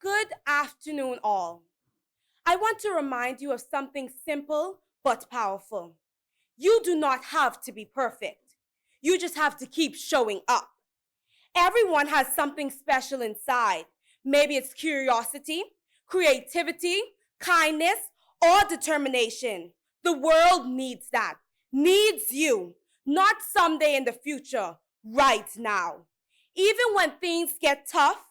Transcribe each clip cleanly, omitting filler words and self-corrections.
Good afternoon, all. I want to remind you of something simple but powerful. You do not have to be perfect. You just have to keep showing up. Everyone has something special inside. Maybe it's curiosity, creativity, kindness, or determination. The world needs that. Needs you. Not someday in the future, right now. Even when things get tough,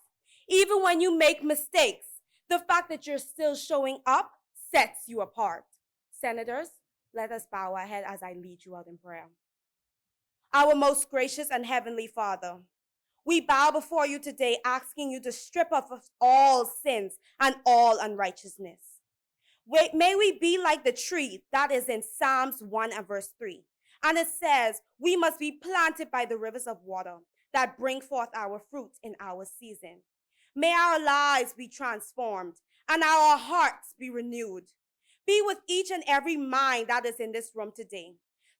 even when you make mistakes, the fact that you're still showing up sets you apart. Senators, let us bow our head as I lead you out in prayer. Our most gracious and heavenly Father, we bow before you today, asking you to strip off of all sins and all unrighteousness. May we be like the tree that is in Psalms 1 and verse 3. And it says, we must be planted by the rivers of water that bring forth our fruit in our season. May our lives be transformed and our hearts be renewed. Be with each and every mind that is in this room today.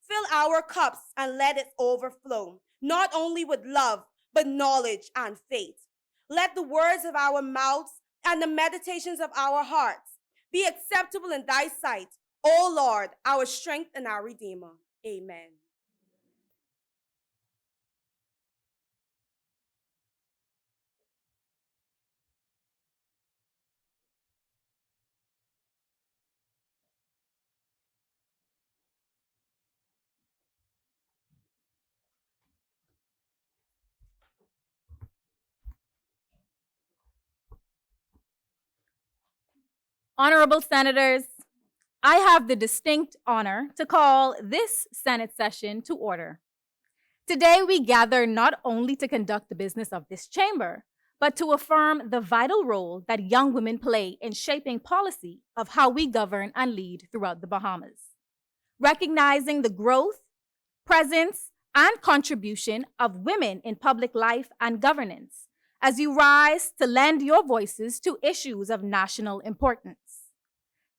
Fill our cups and let it overflow, not only with love, but knowledge and faith. Let the words of our mouths and the meditations of our hearts be acceptable in thy sight, O Lord, our strength and our Redeemer. Amen. Honorable Senators, I have the distinct honor to call this Senate session to order. Today, we gather not only to conduct the business of this chamber, but to affirm the vital role that young women play in shaping policy of how we govern and lead throughout the Bahamas. Recognizing the growth, presence, and contribution of women in public life and governance as you rise to lend your voices to issues of national importance.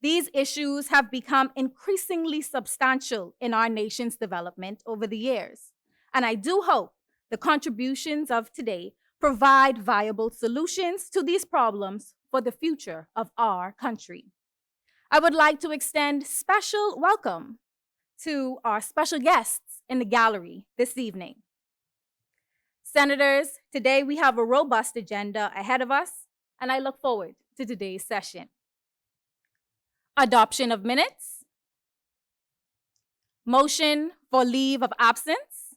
These issues have become increasingly substantial in our nation's development over the years, and I do hope the contributions of today provide viable solutions to these problems for the future of our country. I would like to extend special welcome to our special guests in the gallery this evening. Senators, today we have a robust agenda ahead of us, and I look forward to today's session. Adoption of minutes, motion for leave of absence,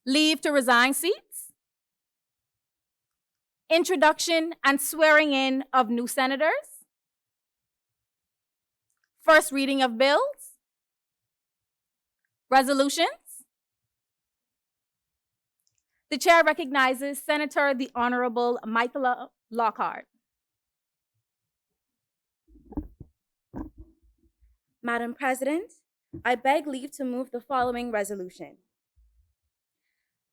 leave to resign seats, introduction and swearing in of new senators, first reading of bills, resolutions. The chair recognizes Senator the Honorable Michaela Lockhart. Madam President, I beg leave to move the following resolution.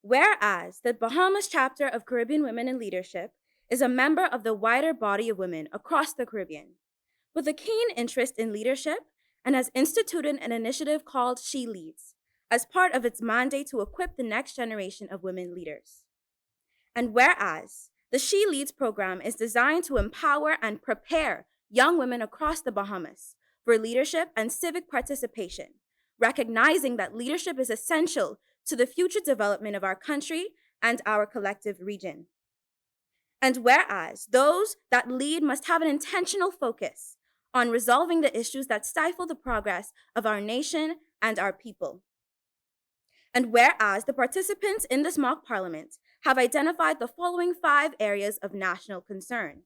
Whereas the Bahamas chapter of Caribbean Women in Leadership is a member of the wider body of women across the Caribbean, with a keen interest in leadership and has instituted an initiative called She Leads as part of its mandate to equip the next generation of women leaders. And whereas the She Leads program is designed to empower and prepare young women across the Bahamas for leadership and civic participation, recognizing that leadership is essential to the future development of our country and our collective region. And whereas those that lead must have an intentional focus on resolving the issues that stifle the progress of our nation and our people. And whereas the participants in this mock parliament have identified the following 5 areas of national concern: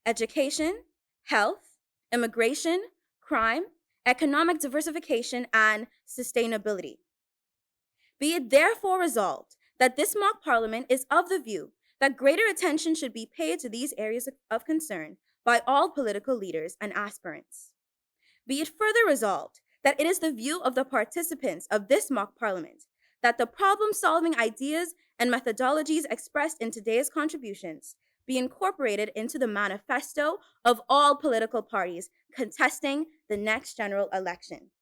education, health, immigration, crime, economic diversification, and sustainability. Be it therefore resolved that this mock parliament is of the view that greater attention should be paid to these areas of concern by all political leaders and aspirants. Be it further resolved that it is the view of the participants of this mock parliament that the problem-solving ideas and methodologies expressed in today's contributions be incorporated into the manifesto of all political parties contesting the next general election.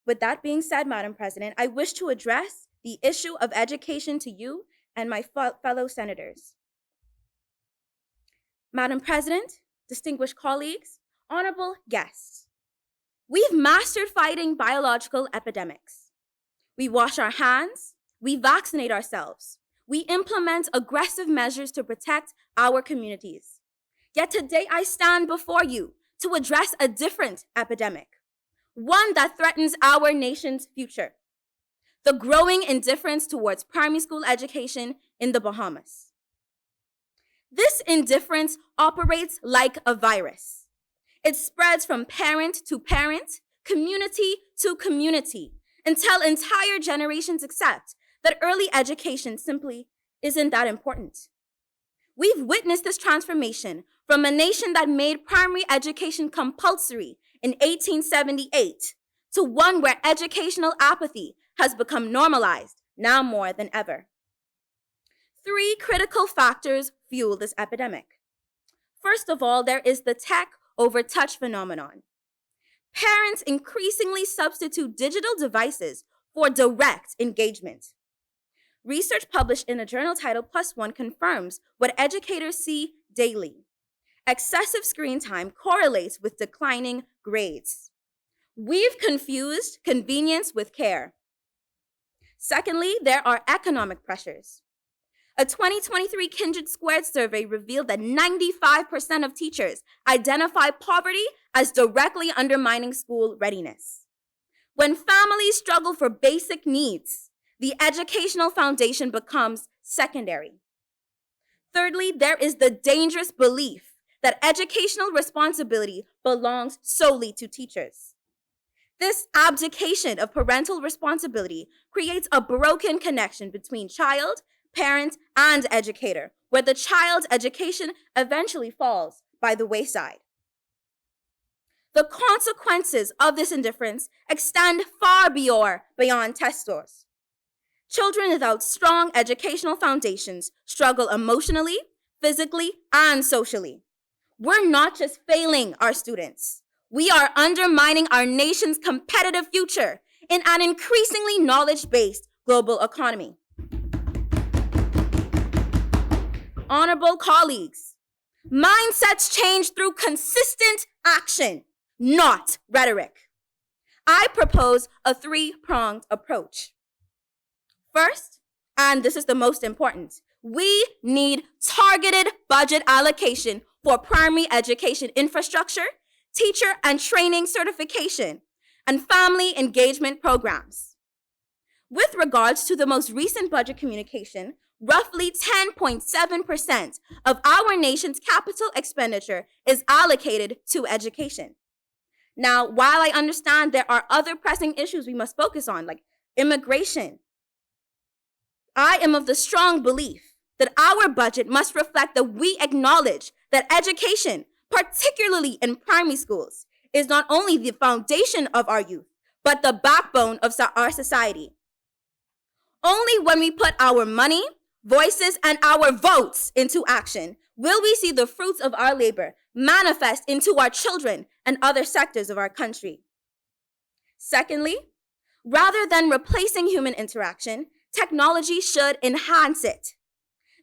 With that being said, Madam President, I wish to address the issue of education to you and my fellow senators. Madam President, distinguished colleagues, honorable guests, we've mastered fighting biological epidemics. We wash our hands, we vaccinate ourselves, we implement aggressive measures to protect our communities. Yet today I stand before you to address a different epidemic, one that threatens our nation's future: the growing indifference towards primary school education in the Bahamas. This indifference operates like a virus. It spreads from parent to parent, community to community, until entire generations accept that early education simply isn't that important. We've witnessed this transformation from a nation that made primary education compulsory in 1878 to one where educational apathy has become normalized now more than ever. 3 critical factors fuel this epidemic. First of all, there is the tech over touch phenomenon. Parents increasingly substitute digital devices for direct engagement. Research published in a journal titled PLUS ONE confirms what educators see daily. Excessive screen time correlates with declining grades. We've confused convenience with care. Secondly, there are economic pressures. A 2023 Kindred Squared survey revealed that 95% of teachers identify poverty as directly undermining school readiness. When families struggle for basic needs, the educational foundation becomes secondary. Thirdly, there is the dangerous belief that educational responsibility belongs solely to teachers. This abdication of parental responsibility creates a broken connection between child, parent, and educator, where the child's education eventually falls by the wayside. The consequences of this indifference extend far beyond test scores. Children without strong educational foundations struggle emotionally, physically, and socially. We're not just failing our students. We are undermining our nation's competitive future in an increasingly knowledge-based global economy. Honorable colleagues, mindsets change through consistent action, not rhetoric. I propose a 3-pronged approach. First, and this is the most important, we need targeted budget allocation for primary education infrastructure, teacher and training certification, and family engagement programs. With regards to the most recent budget communication, roughly 10.7% of our nation's capital expenditure is allocated to education. Now, while I understand there are other pressing issues we must focus on, like immigration, I am of the strong belief that our budget must reflect that we acknowledge that education, particularly in primary schools, is not only the foundation of our youth, but the backbone of our society. Only when we put our money, voices, and our votes into action will we see the fruits of our labor manifest into our children and other sectors of our country. Secondly, rather than replacing human interaction, technology should enhance it.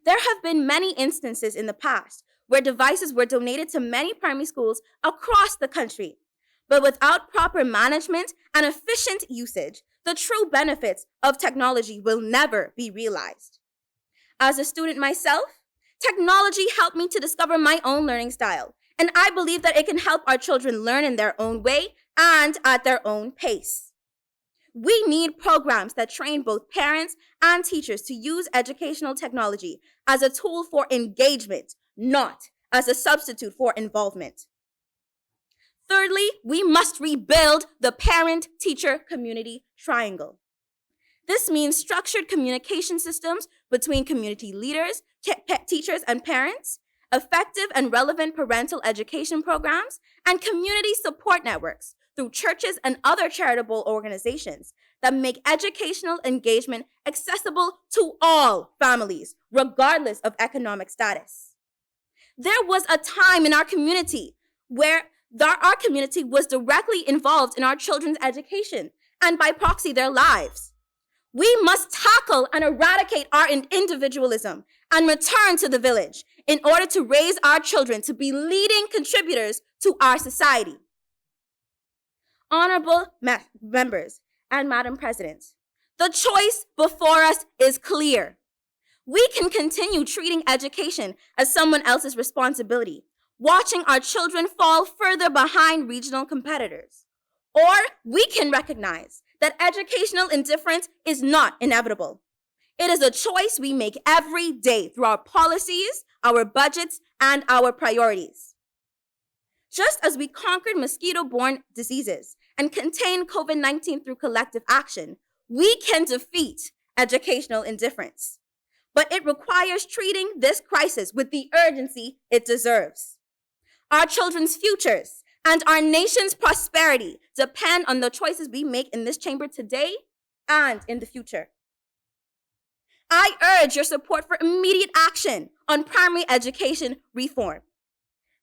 There have been many instances in the past where devices were donated to many primary schools across the country, but without proper management and efficient usage, the true benefits of technology will never be realized. As a student myself, technology helped me to discover my own learning style, and I believe that it can help our children learn in their own way and at their own pace. We need programs that train both parents and teachers to use educational technology as a tool for engagement, not as a substitute for involvement. Thirdly, we must rebuild the parent-teacher-community triangle. This means structured communication systems between community leaders, teachers, and parents, effective and relevant parental education programs, and community support networks through churches and other charitable organizations that make educational engagement accessible to all families, regardless of economic status. There was a time in our community where our community was directly involved in our children's education and by proxy their lives. We must tackle and eradicate our individualism and return to the village in order to raise our children to be leading contributors to our society. Honorable members and Madam President, the choice before us is clear. We can continue treating education as someone else's responsibility, watching our children fall further behind regional competitors. Or we can recognize that educational indifference is not inevitable. It is a choice we make every day through our policies, our budgets, and our priorities. Just as we conquered mosquito-borne diseases and contained COVID-19 through collective action, we can defeat educational indifference. But it requires treating this crisis with the urgency it deserves. Our children's futures and our nation's prosperity depend on the choices we make in this chamber today and in the future. I urge your support for immediate action on primary education reform.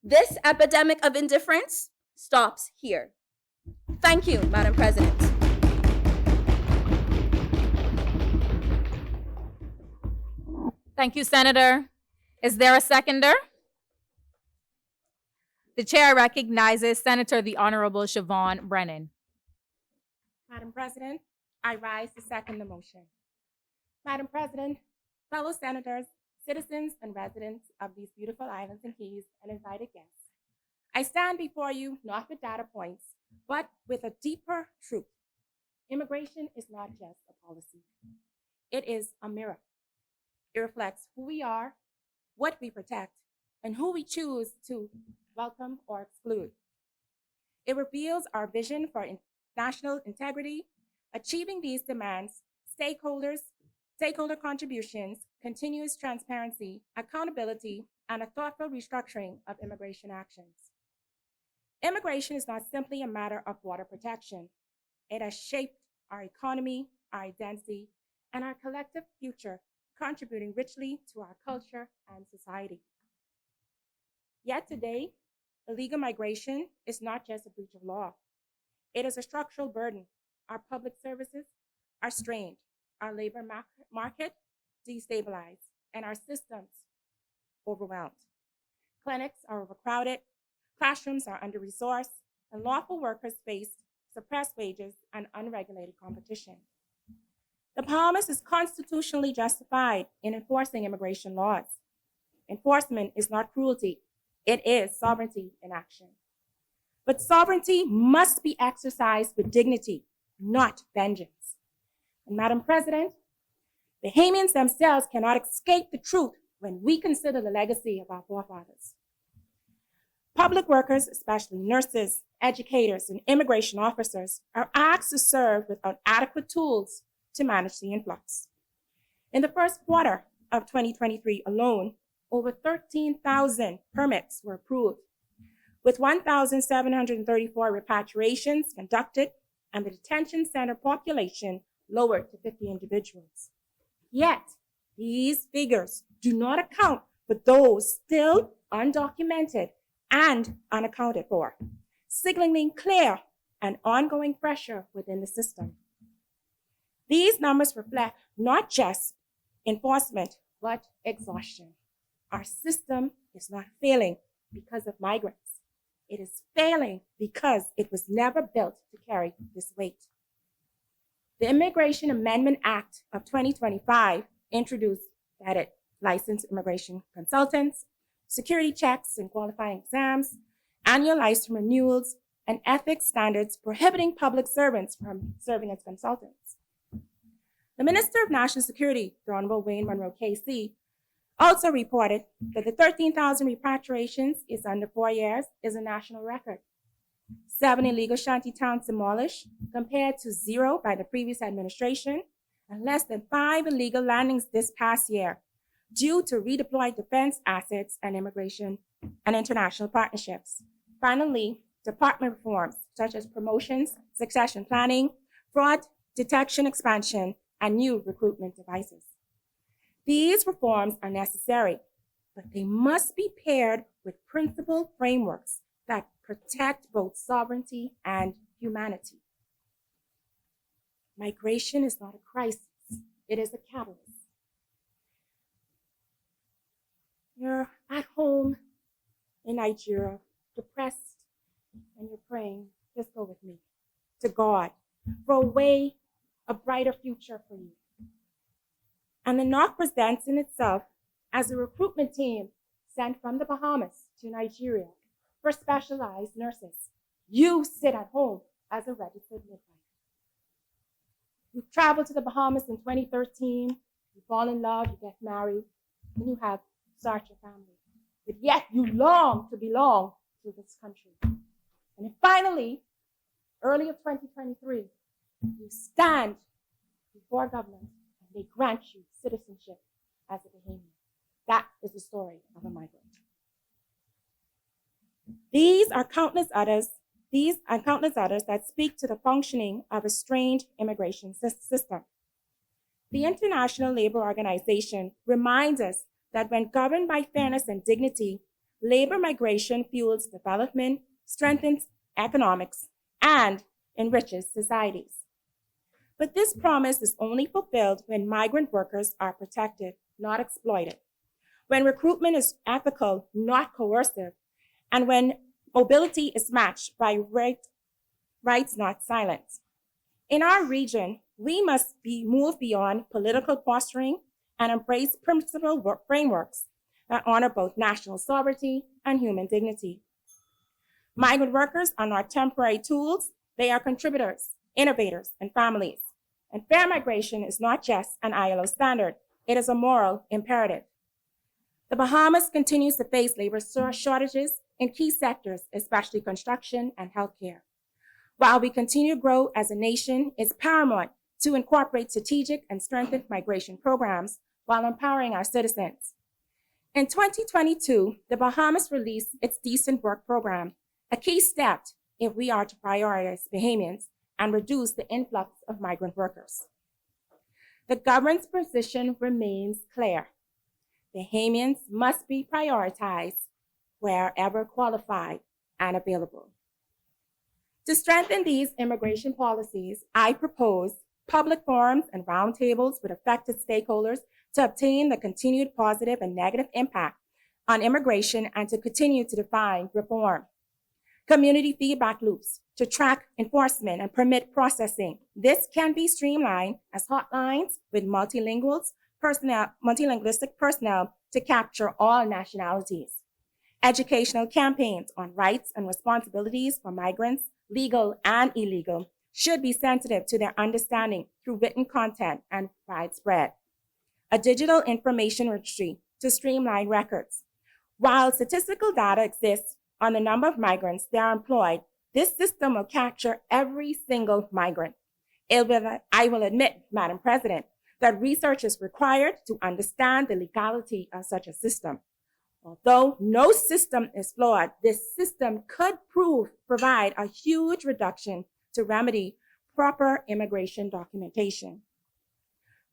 This epidemic of indifference stops here. Thank you, Madam President. Thank you, Senator. Is there a seconder? The chair recognizes Senator the Honorable Siobhan Brennan. Madam President, I rise to second the motion. Madam President, fellow senators, citizens and residents of these beautiful islands and keys and invited guests, I stand before you not with data points, but with a deeper truth. Immigration is not just a policy. It is a mirror. It reflects who we are, what we protect, and who we choose to welcome or exclude. It reveals our vision for national integrity, achieving these demands, stakeholder contributions, continuous transparency, accountability, and a thoughtful restructuring of immigration actions. Immigration is not simply a matter of border protection. It has shaped our economy, our identity, and our collective future, contributing richly to our culture and society. Yet today, illegal migration is not just a breach of law. It is a structural burden. Our public services are strained, our labor market destabilized, and our systems overwhelmed. Clinics are overcrowded, classrooms are under-resourced, and lawful workers face suppressed wages and unregulated competition. The Bahamas is constitutionally justified in enforcing immigration laws. Enforcement is not cruelty, it is sovereignty in action. But sovereignty must be exercised with dignity, not vengeance. And Madam President, Bahamians themselves cannot escape the truth when we consider the legacy of our forefathers. Public workers, especially nurses, educators, and immigration officers, are asked to serve without adequate tools to manage the influx. In the first quarter of 2023 alone, over 13,000 permits were approved, with 1,734 repatriations conducted and the detention center population lowered to 50 individuals. Yet, these figures do not account for those still undocumented and unaccounted for, signaling clear and ongoing pressure within the system. These numbers reflect not just enforcement, but exhaustion. Our system is not failing because of migrants. It is failing because it was never built to carry this weight. The Immigration Amendment Act of 2025 introduced vetted licensed immigration consultants, security checks and qualifying exams, annual license renewals, and ethics standards prohibiting public servants from serving as consultants. The Minister of National Security, the Honorable Wayne Monroe KC, also reported that the 13,000 repatriations is under 4 years is a national record. 7 illegal shanty towns demolished compared to 0 by the previous administration, and less than 5 illegal landings this past year due to redeployed defense assets and immigration and international partnerships. Finally, department reforms such as promotions, succession planning, fraud detection expansion, and new recruitment devices. These reforms are necessary, but they must be paired with principled frameworks that protect both sovereignty and humanity. Migration is not a crisis. It is a catalyst. You're at home in Nigeria, depressed, and you're praying, just go with me, to God for a brighter future for you. And the NOC presents in itself as a recruitment team sent from the Bahamas to Nigeria for specialized nurses. You sit at home as a registered midwife. You travel to the Bahamas in 2013, you fall in love, you get married, and you start your family. But yet you long to belong to this country. And then finally, early of 2023, you stand before government and they grant you citizenship as a Bahamian. That is the story of a migrant. These and countless others that speak to the functioning of a strained immigration system. The International Labor Organization reminds us that when governed by fairness and dignity, labor migration fuels development, strengthens economics, and enriches societies. But this promise is only fulfilled when migrant workers are protected, not exploited, when recruitment is ethical, not coercive, and when mobility is matched by rights, not silence. In our region, we must move beyond political posturing and embrace principled frameworks that honor both national sovereignty and human dignity. Migrant workers are not temporary tools, they are contributors, innovators, and families. And fair migration is not just an ILO standard, it is a moral imperative. The Bahamas continues to face labor shortages in key sectors, especially construction and healthcare. While we continue to grow as a nation, it's paramount to incorporate strategic and strengthened migration programs while empowering our citizens. In 2022, the Bahamas released its Decent Work Program, a key step if we are to prioritize Bahamians and reduce the influx of migrant workers. The government's position remains clear. Bahamians must be prioritized wherever qualified and available. To strengthen these immigration policies, I propose public forums and roundtables with affected stakeholders to obtain the continued positive and negative impact on immigration and to continue to define reform. Community feedback loops to track enforcement and permit processing. This can be streamlined as hotlines with multilingualistic personnel to capture all nationalities. Educational campaigns on rights and responsibilities for migrants, legal and illegal, should be sensitive to their understanding through written content and widespread. A digital information registry to streamline records. While statistical data exists on the number of migrants that are employed, this system will capture every single migrant. I will admit, Madam President, that research is required to understand the legality of such a system. Although no system is flawed, this system could provide a huge reduction to remedy proper immigration documentation.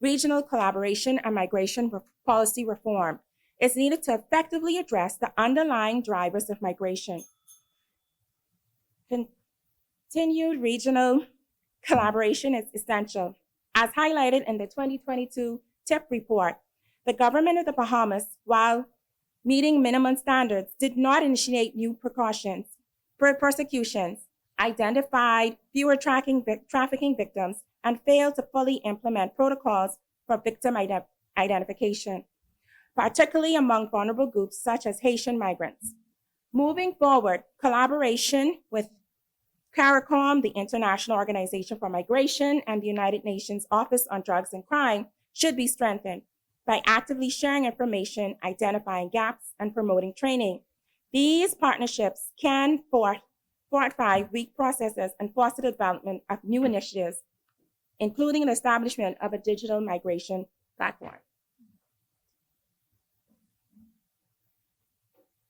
Regional collaboration and migration policy reform is needed to effectively address the underlying drivers of migration. Continued regional collaboration is essential. As highlighted in the 2022 TIP report, the government of the Bahamas, while meeting minimum standards, did not initiate new persecutions, identified fewer trafficking victims, and failed to fully implement protocols for victim identification, particularly among vulnerable groups such as Haitian migrants. Moving forward, collaboration with CARICOM, the International Organization for Migration, and the United Nations Office on Drugs and Crime should be strengthened by actively sharing information, identifying gaps, and promoting training. These partnerships can fortify weak processes and foster the development of new initiatives, including the establishment of a digital migration platform.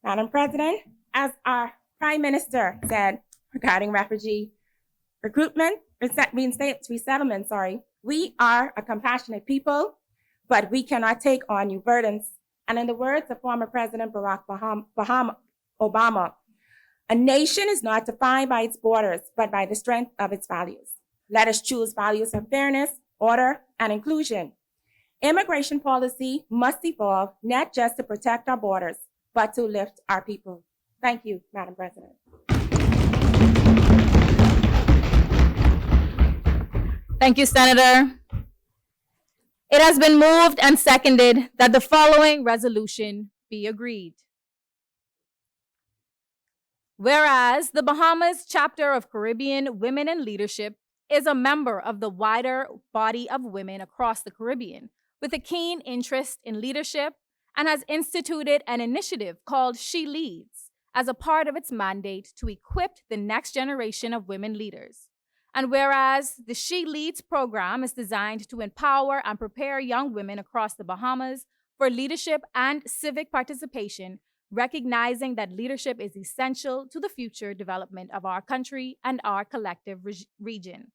Madam President, as our Prime Minister said regarding refugee resettlement, we are a compassionate people, but we cannot take on new burdens. And in the words of former President Barack Obama, a nation is not defined by its borders, but by the strength of its values. Let us choose values of fairness, order, and inclusion. Immigration policy must evolve not just to protect our borders, but to lift our people. Thank you, Madam President. Thank you, Senator. It has been moved and seconded that the following resolution be agreed. Whereas the Bahamas chapter of Caribbean Women in Leadership is a member of the wider body of women across the Caribbean with a keen interest in leadership and has instituted an initiative called She Leads as a part of its mandate to equip the next generation of women leaders. And whereas the She Leads program is designed to empower and prepare young women across the Bahamas for leadership and civic participation, recognizing that leadership is essential to the future development of our country and our collective region.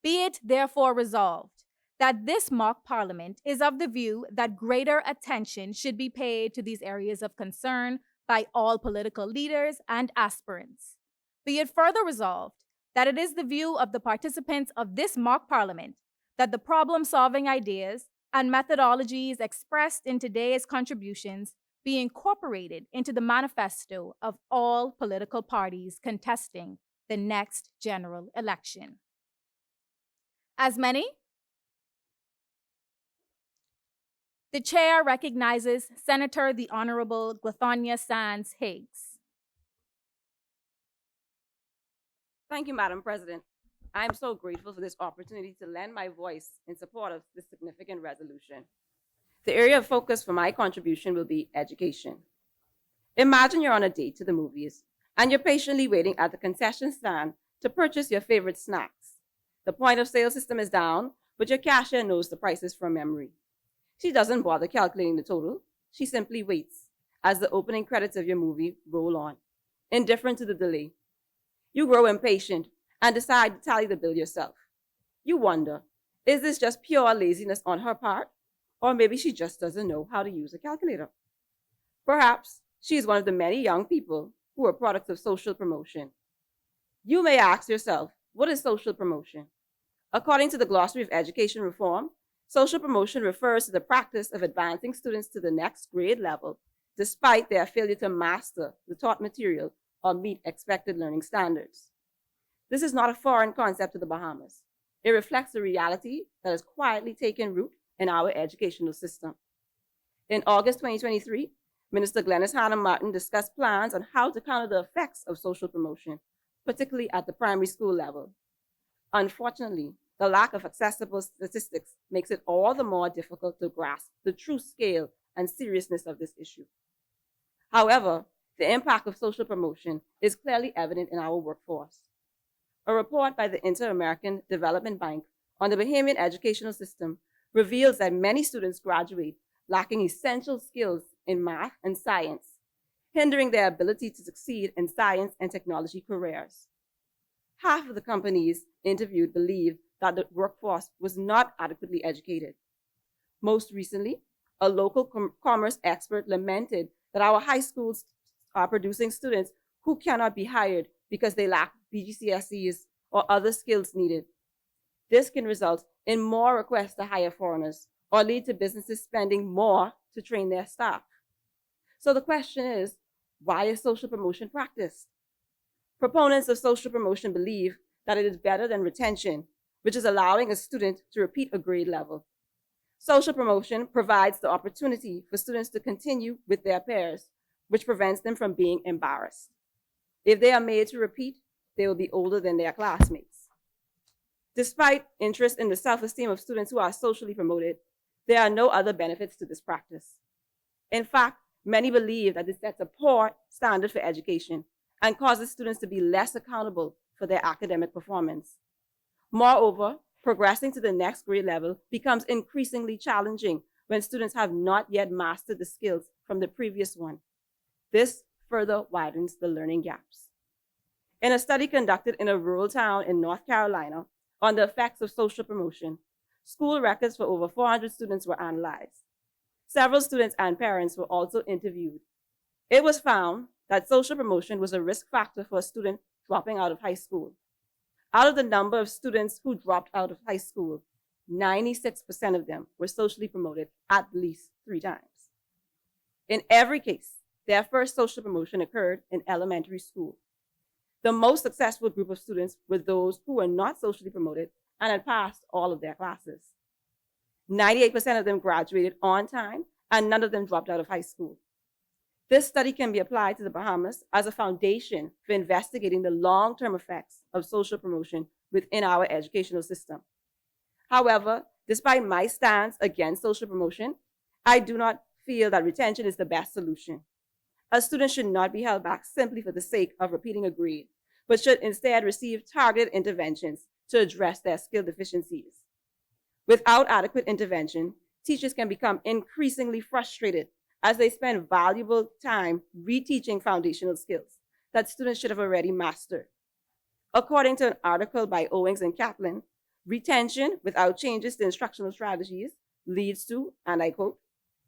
Be it therefore resolved that this mock parliament is of the view that greater attention should be paid to these areas of concern by all political leaders and aspirants. Be it further resolved that it is the view of the participants of this mock parliament that the problem-solving ideas and methodologies expressed in today's contributions be incorporated into the manifesto of all political parties contesting the next general election. As many, the chair recognizes Senator the Honorable Glathonia Sands Higgs. Thank you, Madam President. I am so grateful for this opportunity to lend my voice in support of this significant resolution. The area of focus for my contribution will be education. Imagine you're on a date to the movies and you're patiently waiting at the concession stand to purchase your favorite snacks. The point of sale system is down, but your cashier knows the prices from memory. She doesn't bother calculating the total. She simply waits as the opening credits of your movie roll on, indifferent to the delay. You grow impatient and decide to tally the bill yourself. You wonder, is this just pure laziness on her part? Or maybe she just doesn't know how to use a calculator. Perhaps she is one of the many young people who are products of social promotion. You may ask yourself, what is social promotion? According to the Glossary of Education Reform, social promotion refers to the practice of advancing students to the next grade level despite their failure to master the taught material or meet expected learning standards. This is not a foreign concept to the Bahamas. It reflects the reality that has quietly taken root in our educational system. In August 2023, Minister Glenys Hanna-Martin discussed plans on how to counter the effects of social promotion, particularly at the primary school level. Unfortunately, the lack of accessible statistics makes it all the more difficult to grasp the true scale and seriousness of this issue. However, the impact of social promotion is clearly evident in our workforce. A report by the Inter-American Development Bank on the Bahamian educational system reveals that many students graduate lacking essential skills in math and science, hindering their ability to succeed in science and technology careers. Half of the companies interviewed believe that the workforce was not adequately educated. Most recently, a local commerce expert lamented that our high schools are producing students who cannot be hired because they lack BGCSEs or other skills needed. This can result in more requests to hire foreigners or lead to businesses spending more to train their staff. So the question is, why is social promotion practiced? Proponents of social promotion believe that it is better than retention, which is allowing a student to repeat a grade level. Social promotion provides the opportunity for students to continue with their peers, which prevents them from being embarrassed. If they are made to repeat, they will be older than their classmates. Despite interest in the self-esteem of students who are socially promoted, there are no other benefits to this practice. In fact, many believe that this sets a poor standard for education and causes students to be less accountable for their academic performance. Moreover, progressing to the next grade level becomes increasingly challenging when students have not yet mastered the skills from the previous one. This further widens the learning gaps. In a study conducted in a rural town in North Carolina on the effects of social promotion, school records for over 400 students were analyzed. Several students and parents were also interviewed. It was found that social promotion was a risk factor for a student dropping out of high school. Out of the number of students who dropped out of high school, 96% of them were socially promoted at least 3 times. In every case, their first social promotion occurred in elementary school. The most successful group of students were those who were not socially promoted and had passed all of their classes. 98% of them graduated on time, and none of them dropped out of high school. This study can be applied to the Bahamas as a foundation for investigating the long-term effects of social promotion within our educational system. However, despite my stance against social promotion, I do not feel that retention is the best solution. A student should not be held back simply for the sake of repeating a grade, but should instead receive targeted interventions to address their skill deficiencies. Without adequate intervention, teachers can become increasingly frustrated as they spend valuable time reteaching foundational skills that students should have already mastered. According to an article by Owings and Kaplan, retention without changes to instructional strategies leads to, and I quote,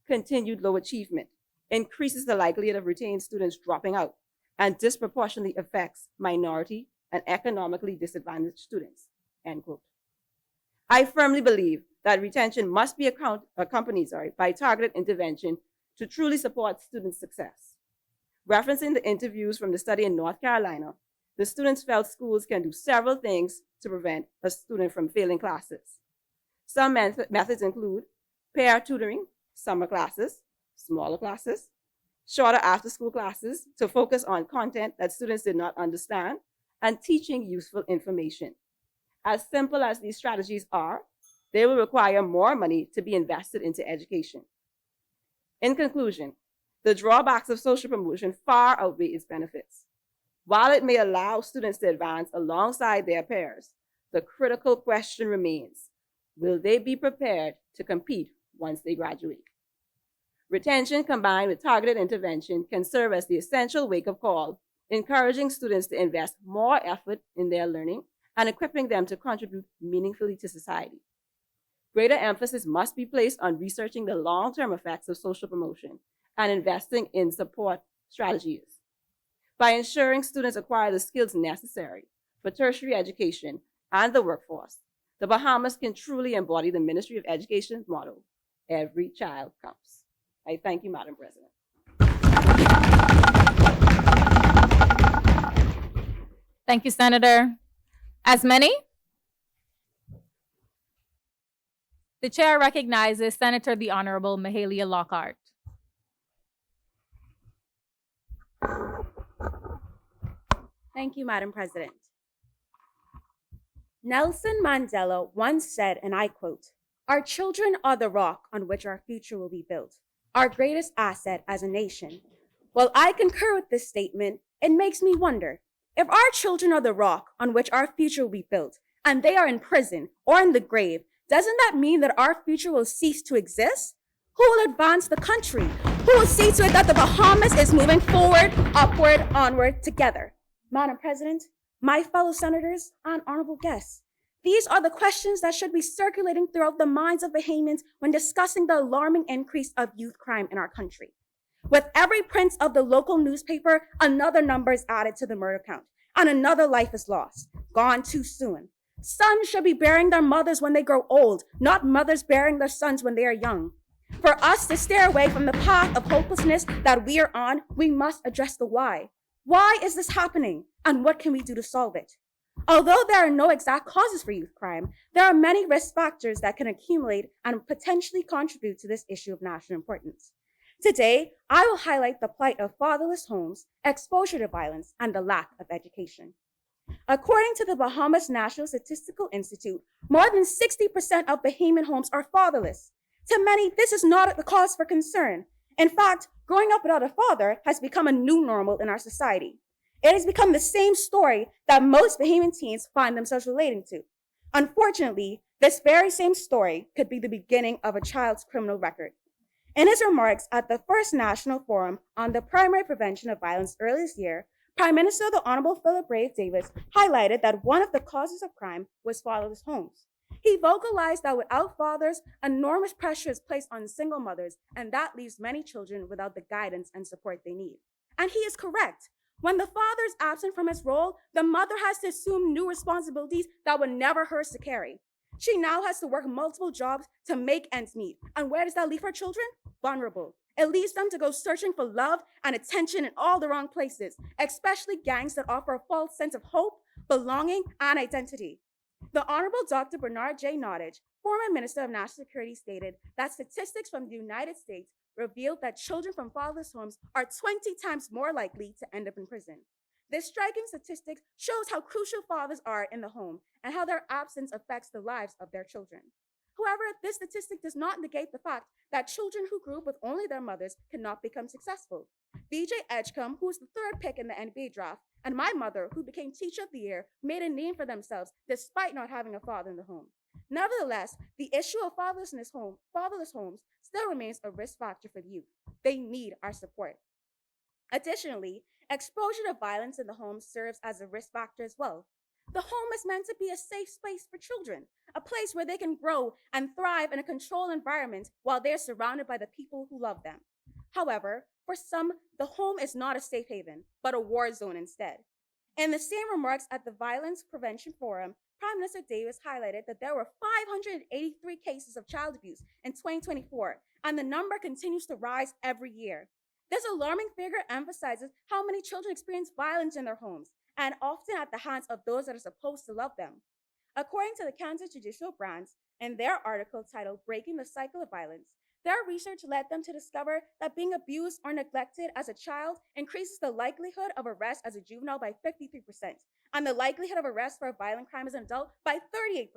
continued low achievement, increases the likelihood of retained students dropping out, and disproportionately affects minority and economically disadvantaged students, end quote. I firmly believe that retention must be accompanied by targeted intervention to truly support student success. Referencing the interviews from the study in North Carolina, the students felt schools can do several things to prevent a student from failing classes. Some methods include pair tutoring, summer classes, smaller classes, shorter after-school classes to focus on content that students did not understand, and teaching useful information. As simple as these strategies are, they will require more money to be invested into education. In conclusion, the drawbacks of social promotion far outweigh its benefits. While it may allow students to advance alongside their peers, the critical question remains, will they be prepared to compete once they graduate? Retention combined with targeted intervention can serve as the essential wake-up call, encouraging students to invest more effort in their learning and equipping them to contribute meaningfully to society. Greater emphasis must be placed on researching the long-term effects of social promotion and investing in support strategies. By ensuring students acquire the skills necessary for tertiary education and the workforce, the Bahamas can truly embody the Ministry of Education's motto, every child counts. I thank you, Madam President. Thank you, Senator. As many? The chair recognizes Senator the Honorable Mahalia Lockhart. Thank you, Madam President. Nelson Mandela once said, and I quote, "Our children are the rock on which our future will be built, our greatest asset as a nation." While I concur with this statement, it makes me wonder, if our children are the rock on which our future will be built, and they are in prison or in the grave, doesn't that mean that our future will cease to exist? Who will advance the country? Who will see to it that the Bahamas is moving forward, upward, onward, together? Madam President, my fellow senators, and honorable guests, these are the questions that should be circulating throughout the minds of Bahamians when discussing the alarming increase of youth crime in our country. With every print of the local newspaper, another number is added to the murder count, and another life is lost, gone too soon. Sons should be burying their mothers when they grow old, not mothers burying their sons when they are young. For us to steer away from the path of hopelessness that we are on, we must address the why. Why is this happening, and what can we do to solve it? Although there are no exact causes for youth crime, there are many risk factors that can accumulate and potentially contribute to this issue of national importance. Today, I will highlight the plight of fatherless homes, exposure to violence, and the lack of education. According to the Bahamas National Statistical Institute, more than 60% of Bahamian homes are fatherless. To many, this is not a cause for concern. In fact, growing up without a father has become a new normal in our society. It has become the same story that most Bahamian teens find themselves relating to. Unfortunately, this very same story could be the beginning of a child's criminal record. In his remarks at the first National Forum on the Primary Prevention of Violence earlier this year, Prime Minister the Honorable Philip Brave Davis highlighted that one of the causes of crime was fatherless homes. He vocalized that without fathers, enormous pressure is placed on single mothers, and that leaves many children without the guidance and support they need. And he is correct. When the father is absent from his role, the mother has to assume new responsibilities that were never hers to carry. She now has to work multiple jobs to make ends meet. And where does that leave her children? Vulnerable. It leaves them to go searching for love and attention in all the wrong places, especially gangs that offer a false sense of hope, belonging, and identity. The Honorable Dr. Bernard J. Nottage, former Minister of National Security, stated that statistics from the United States revealed that children from fatherless homes are 20 times more likely to end up in prison. This striking statistic shows how crucial fathers are in the home and how their absence affects the lives of their children. However, this statistic does not negate the fact that children who grew up with only their mothers cannot become successful. BJ Edgecombe, who was the third pick in the NBA draft, and my mother, who became Teacher of the Year, made a name for themselves despite not having a father in the home. Nevertheless, the issue of fatherless homes still remains a risk factor for the youth. They need our support. Additionally, exposure to violence in the home serves as a risk factor as well. The home is meant to be a safe space for children, a place where they can grow and thrive in a controlled environment while they're surrounded by the people who love them. However, for some, the home is not a safe haven, but a war zone instead. In the same remarks at the Violence Prevention Forum, Prime Minister Davis highlighted that there were 583 cases of child abuse in 2024, and the number continues to rise every year. This alarming figure emphasizes how many children experience violence in their homes, and often at the hands of those that are supposed to love them. According to the Kansas Judicial Branch, in their article titled Breaking the Cycle of Violence, their research led them to discover that being abused or neglected as a child increases the likelihood of arrest as a juvenile by 53%, and the likelihood of arrest for a violent crime as an adult by 38%.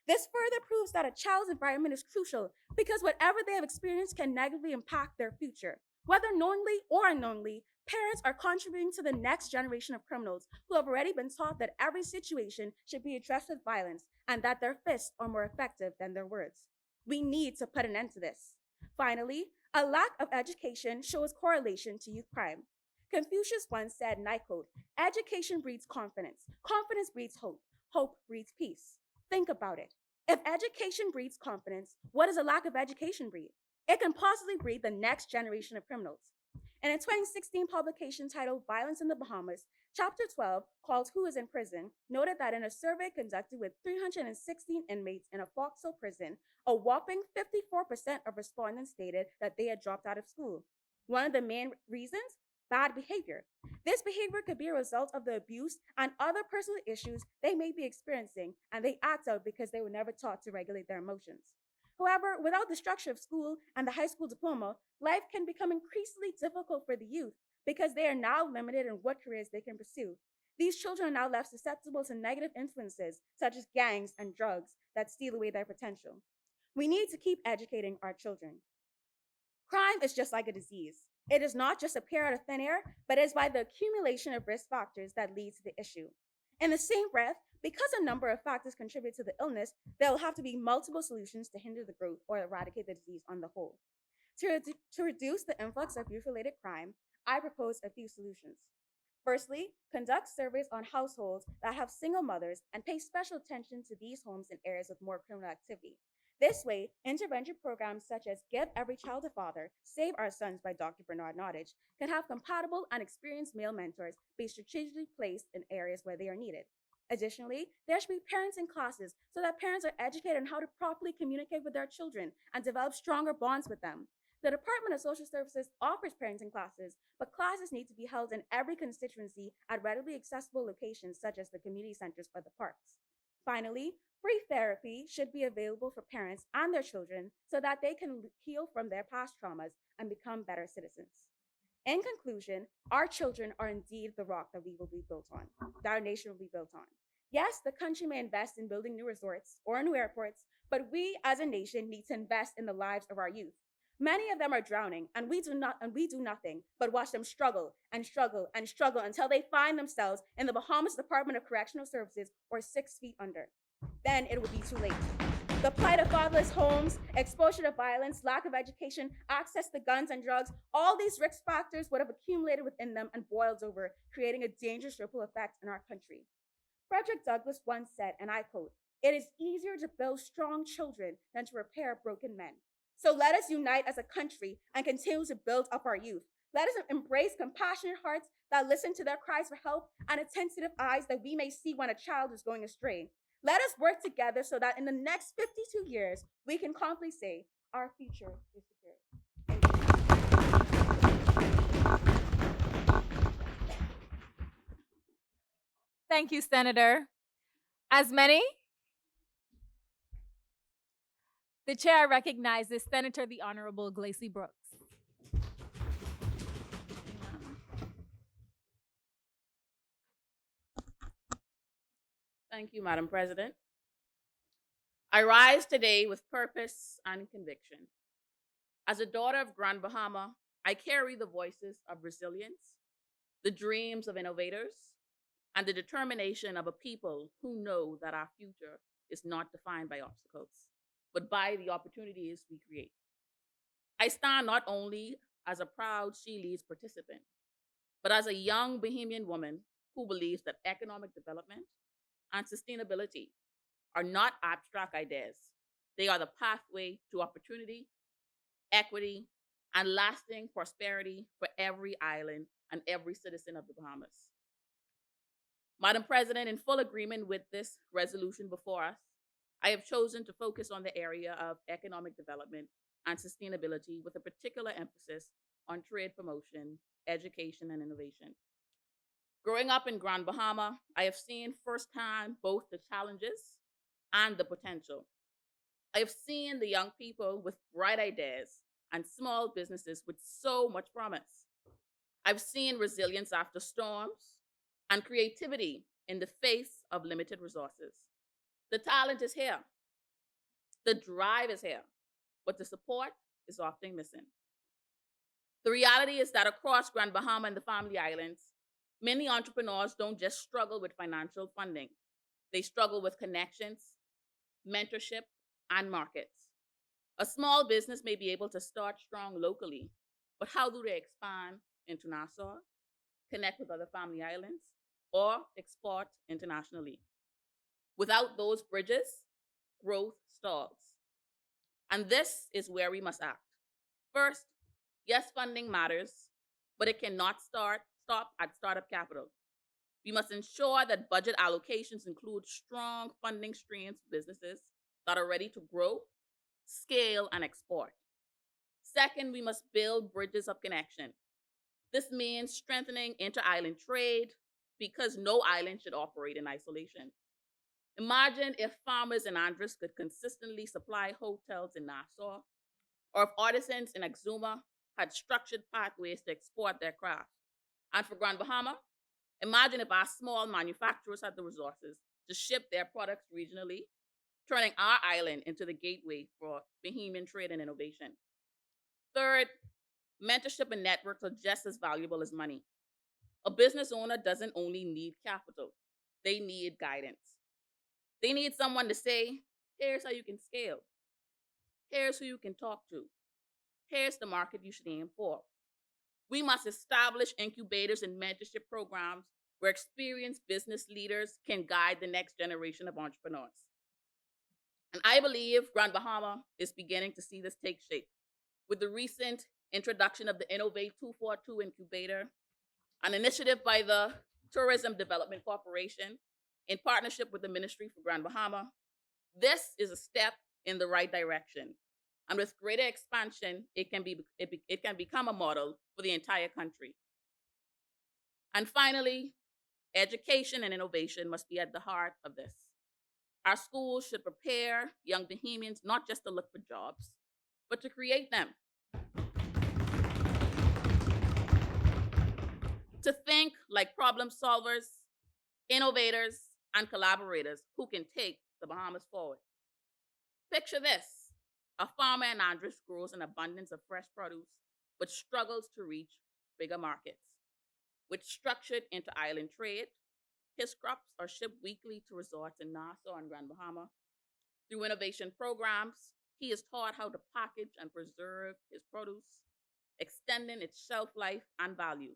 This further proves that a child's environment is crucial because whatever they have experienced can negatively impact their future. Whether knowingly or unknowingly, parents are contributing to the next generation of criminals who have already been taught that every situation should be addressed with violence and that their fists are more effective than their words. We need to put an end to this. Finally, a lack of education shows correlation to youth crime. Confucius once said, and I quote, "Education breeds confidence. Confidence breeds hope. Hope breeds peace." Think about it. If education breeds confidence, what does a lack of education breed? It can possibly breed the next generation of criminals. In a 2016 publication titled Violence in the Bahamas, Chapter 12, called Who is in Prison, noted that in a survey conducted with 316 inmates in a Foxhole prison, a whopping 54% of respondents stated that they had dropped out of school. One of the main reasons? Bad behavior. This behavior could be a result of the abuse and other personal issues they may be experiencing, and they act out because they were never taught to regulate their emotions. However, without the structure of school and the high school diploma, life can become increasingly difficult for the youth because they are now limited in what careers they can pursue. These children are now left susceptible to negative influences such as gangs and drugs that steal away their potential. We need to keep educating our children. Crime is just like a disease. It does not just appear out of thin air, but is by the accumulation of risk factors that lead to the issue. In the same breath, because a number of factors contribute to the illness, there will have to be multiple solutions to hinder the growth or eradicate the disease on the whole. To reduce the influx of youth-related crime, I propose a few solutions. Firstly, conduct surveys on households that have single mothers and pay special attention to these homes in areas with more criminal activity. This way, intervention programs such as Give Every Child a Father, Save Our Sons by Dr. Bernard Nottage can have compatible and experienced male mentors be strategically placed in areas where they are needed. Additionally, there should be parenting classes so that parents are educated on how to properly communicate with their children and develop stronger bonds with them. The Department of Social Services offers parenting classes, but classes need to be held in every constituency at readily accessible locations such as the community centers or the parks. Finally, free therapy should be available for parents and their children so that they can heal from their past traumas and become better citizens. In conclusion, our children are indeed the rock that we will be built on, that our nation will be built on. Yes, the country may invest in building new resorts or new airports, but we as a nation need to invest in the lives of our youth. Many of them are drowning, and we do nothing but watch them struggle and struggle and struggle until they find themselves in the Bahamas Department of Correctional Services or 6 feet under. Then it will be too late. The plight of fatherless homes, exposure to violence, lack of education, access to guns and drugs, all these risk factors would have accumulated within them and boiled over, creating a dangerous ripple effect in our country. Frederick Douglass once said, and I quote, "It is easier to build strong children than to repair broken men." So let us unite as a country and continue to build up our youth. Let us embrace compassionate hearts that listen to their cries for help and attentive eyes that we may see when a child is going astray. Let us work together so that in the next 52 years, we can confidently say our future is secure. Thank you, Senator. As many, the chair recognizes Senator the Honorable Glacy Brooks. Thank you, Madam President. I rise today with purpose and conviction. As a daughter of Grand Bahama, I carry the voices of resilience, the dreams of innovators, and the determination of a people who know that our future is not defined by obstacles, but by the opportunities we create. I stand not only as a proud She Leads participant, but as a young Bahamian woman who believes that economic development and sustainability are not abstract ideas. They are the pathway to opportunity, equity, and lasting prosperity for every island and every citizen of the Bahamas. Madam President, in full agreement with this resolution before us, I have chosen to focus on the area of economic development and sustainability with a particular emphasis on trade promotion, education, and innovation. Growing up in Grand Bahama, I have seen firsthand both the challenges and the potential. I have seen the young people with bright ideas and small businesses with so much promise. I've seen resilience after storms and creativity in the face of limited resources. The talent is here, the drive is here, but the support is often missing. The reality is that across Grand Bahama and the Family Islands, many entrepreneurs don't just struggle with financial funding. They struggle with connections, mentorship, and markets. A small business may be able to start strong locally, but how do they expand into Nassau, connect with other Family Islands, or export internationally? Without those bridges, growth stalls. And this is where we must act. First, yes, funding matters, but it cannot stop at startup capital. We must ensure that budget allocations include strong funding streams for businesses that are ready to grow, scale, and export. Second, we must build bridges of connection. This means strengthening inter-island trade because no island should operate in isolation. Imagine if farmers in Andros could consistently supply hotels in Nassau, or if artisans in Exuma had structured pathways to export their craft. And for Grand Bahama, imagine if our small manufacturers had the resources to ship their products regionally, turning our island into the gateway for Bahamian trade and innovation. Third, mentorship and networks are just as valuable as money. A business owner doesn't only need capital, they need guidance. They need someone to say, here's how you can scale. Here's who you can talk to. Here's the market you should aim for. We must establish incubators and mentorship programs where experienced business leaders can guide the next generation of entrepreneurs. And I believe Grand Bahama is beginning to see this take shape with the recent introduction of the Innovate 242 Incubator, an initiative by the Tourism Development Corporation in partnership with the Ministry for Grand Bahama. This is a step in the right direction. And with greater expansion, it can become a model for the entire country. And finally, education and innovation must be at the heart of this. Our schools should prepare young Bahamians not just to look for jobs, but to create them. To think like problem solvers, innovators, and collaborators who can take the Bahamas forward. Picture this. A farmer in Andros grows an abundance of fresh produce, but struggles to reach bigger markets. With structured inter-island trade, his crops are shipped weekly to resorts in Nassau and Grand Bahama. Through innovation programs, he is taught how to package and preserve his produce, extending its shelf life and value.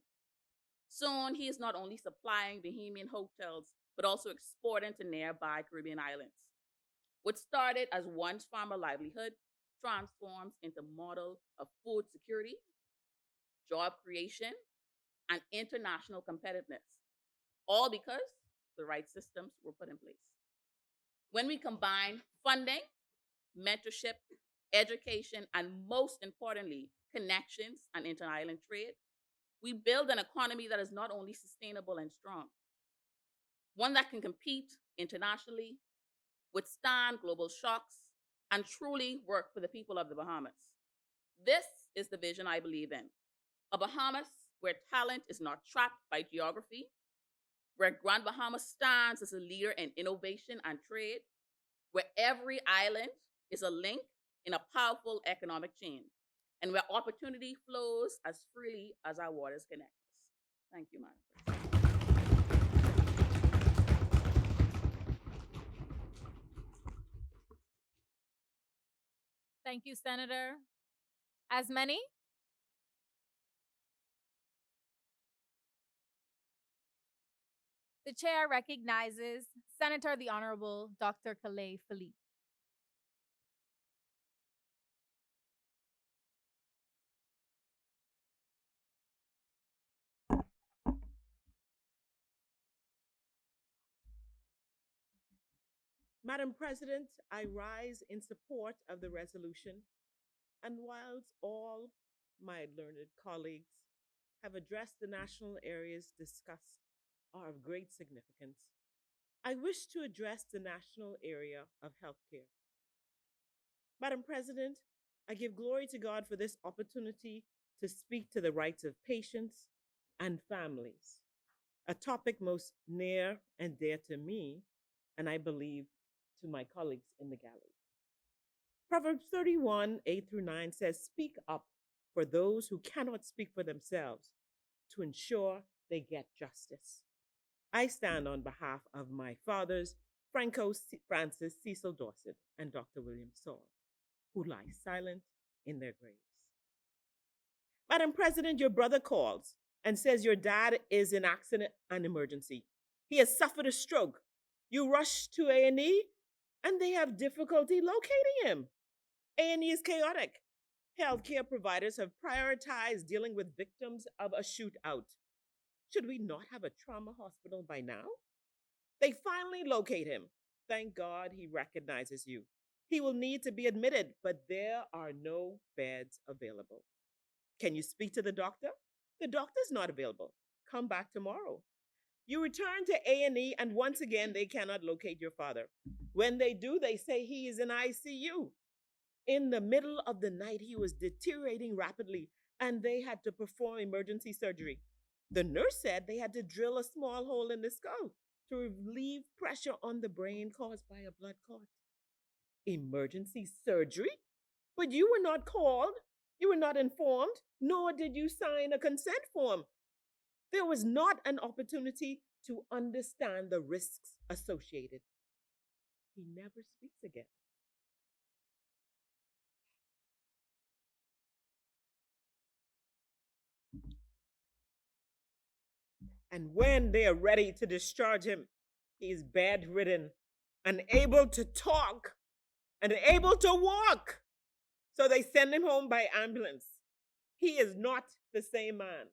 Soon, he is not only supplying Bahamian hotels, but also exporting to nearby Caribbean islands. What started as once farmer livelihood transforms into a model of food security, job creation, and international competitiveness, all because the right systems were put in place. When we combine funding, mentorship, education, and most importantly, connections and inter-island trade, we build an economy that is not only sustainable and strong, one that can compete internationally, withstand global shocks, and truly work for the people of the Bahamas. This is the vision I believe in. A Bahamas where talent is not trapped by geography, where Grand Bahama stands as a leader in innovation and trade, where every island is a link in a powerful economic chain, and where opportunity flows as freely as our waters connect us. Thank you, Madam President. Thank you, Senator. As many? The chair recognizes Senator the Honorable Dr. Calais Philippe. Madam President, I rise in support of the resolution, and whilst all my learned colleagues have addressed the national areas discussed are of great significance, I wish to address the national area of healthcare. Madam President, I give glory to God for this opportunity to speak to the rights of patients and families, a topic most near and dear to me, and I believe to my colleagues in the gallery. Proverbs 31, 8-9 says, "Speak up for those who cannot speak for themselves to ensure they get justice." I stand on behalf of my fathers, Franco Francis Cecil Dorset and Dr. William Saul, who lie silent in their graves. Madam President, your brother calls and says your dad is in accident and emergency. He has suffered a stroke. You rush to A&E and they have difficulty locating him. A&E is chaotic. Healthcare providers have prioritized dealing with victims of a shootout. Should we not have a trauma hospital by now? They finally locate him. Thank God he recognizes you. He will need to be admitted, but there are no beds available. Can you speak to the doctor? The doctor's not available. Come back tomorrow. You return to A&E, and once again, they cannot locate your father. When they do, they say he is in ICU. In the middle of the night, he was deteriorating rapidly, and they had to perform emergency surgery. The nurse said they had to drill a small hole in the skull to relieve pressure on the brain caused by a blood clot. Emergency surgery? But you were not called. You were not informed, nor did you sign a consent form. There was not an opportunity to understand the risks associated. He never speaks again. And when they are ready to discharge him, he is bedridden, unable to talk, and unable to walk. So they send him home by ambulance. He is not the same man,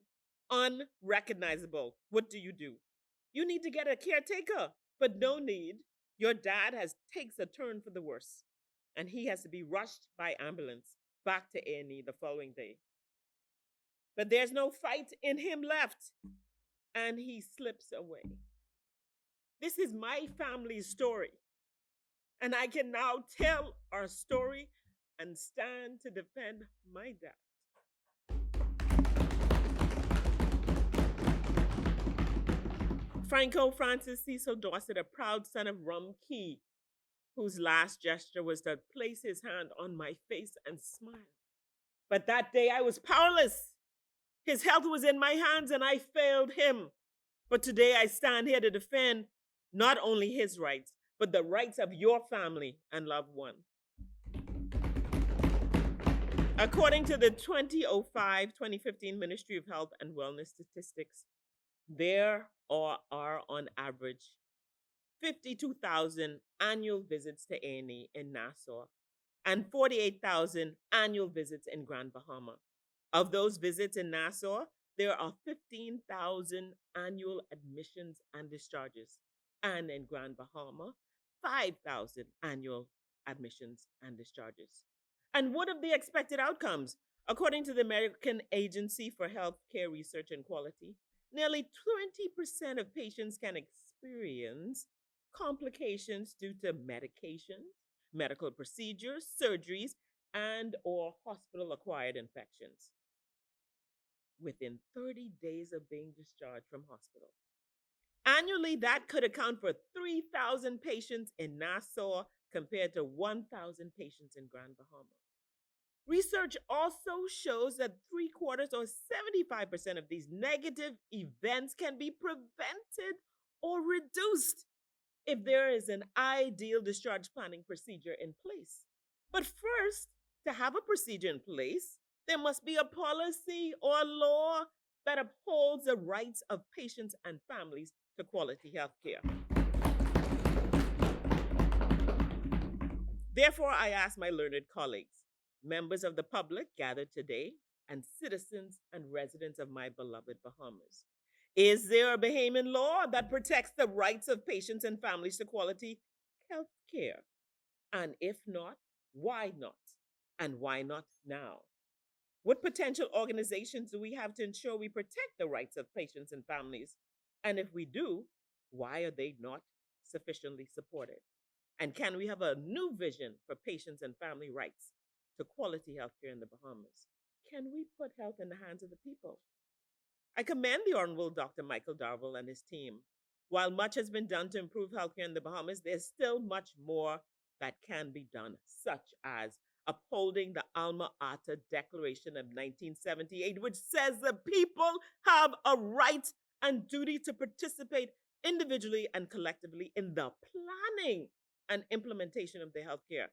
unrecognizable. What do? You need to get a caretaker, but no need. Your dad takes a turn for the worse, and he has to be rushed by ambulance back to A&E the following day. But there's no fight in him left, and he slips away. This is my family's story, and I can now tell our story and stand to defend my dad. Franco Francis Cecil Dorset, a proud son of Rum Key, whose last gesture was to place his hand on my face and smile. But that day I was powerless. His health was in my hands and I failed him. But today I stand here to defend not only his rights, but the rights of your family and loved one. According to the 2005-2015 Ministry of Health and Wellness statistics, there are on average 52,000 annual visits to A&E in Nassau and 48,000 annual visits in Grand Bahama. Of those visits in Nassau, there are 15,000 annual admissions and discharges. And in Grand Bahama, 5,000 annual admissions and discharges. And what of the expected outcomes? According to the American Agency for Healthcare Research and Quality, nearly 20% of patients can experience complications due to medications, medical procedures, surgeries, and or hospital-acquired infections within 30 days of being discharged from hospital. Annually, that could account for 3,000 patients in Nassau compared to 1,000 patients in Grand Bahama. Research also shows that 3/4 or 75% of these negative events can be prevented or reduced if there is an ideal discharge planning procedure in place. But first, to have a procedure in place, there must be a policy or law that upholds the rights of patients and families to quality health care. Therefore, I ask my learned colleagues, members of the public gathered today, and citizens and residents of my beloved Bahamas, is there a Bahamian law that protects the rights of patients and families to quality health care? And if not, why not? And why not now? What potential organizations do we have to ensure we protect the rights of patients and families? And if we do, why are they not sufficiently supported? And can we have a new vision for patients and family rights to quality healthcare in the Bahamas? Can we put health in the hands of the people? I commend the Honorable Dr. Michael Darville and his team. While much has been done to improve healthcare in the Bahamas, there's still much more that can be done, such as upholding the Alma Ata Declaration of 1978, which says the people have a right and duty to participate individually and collectively in the planning and implementation of their healthcare,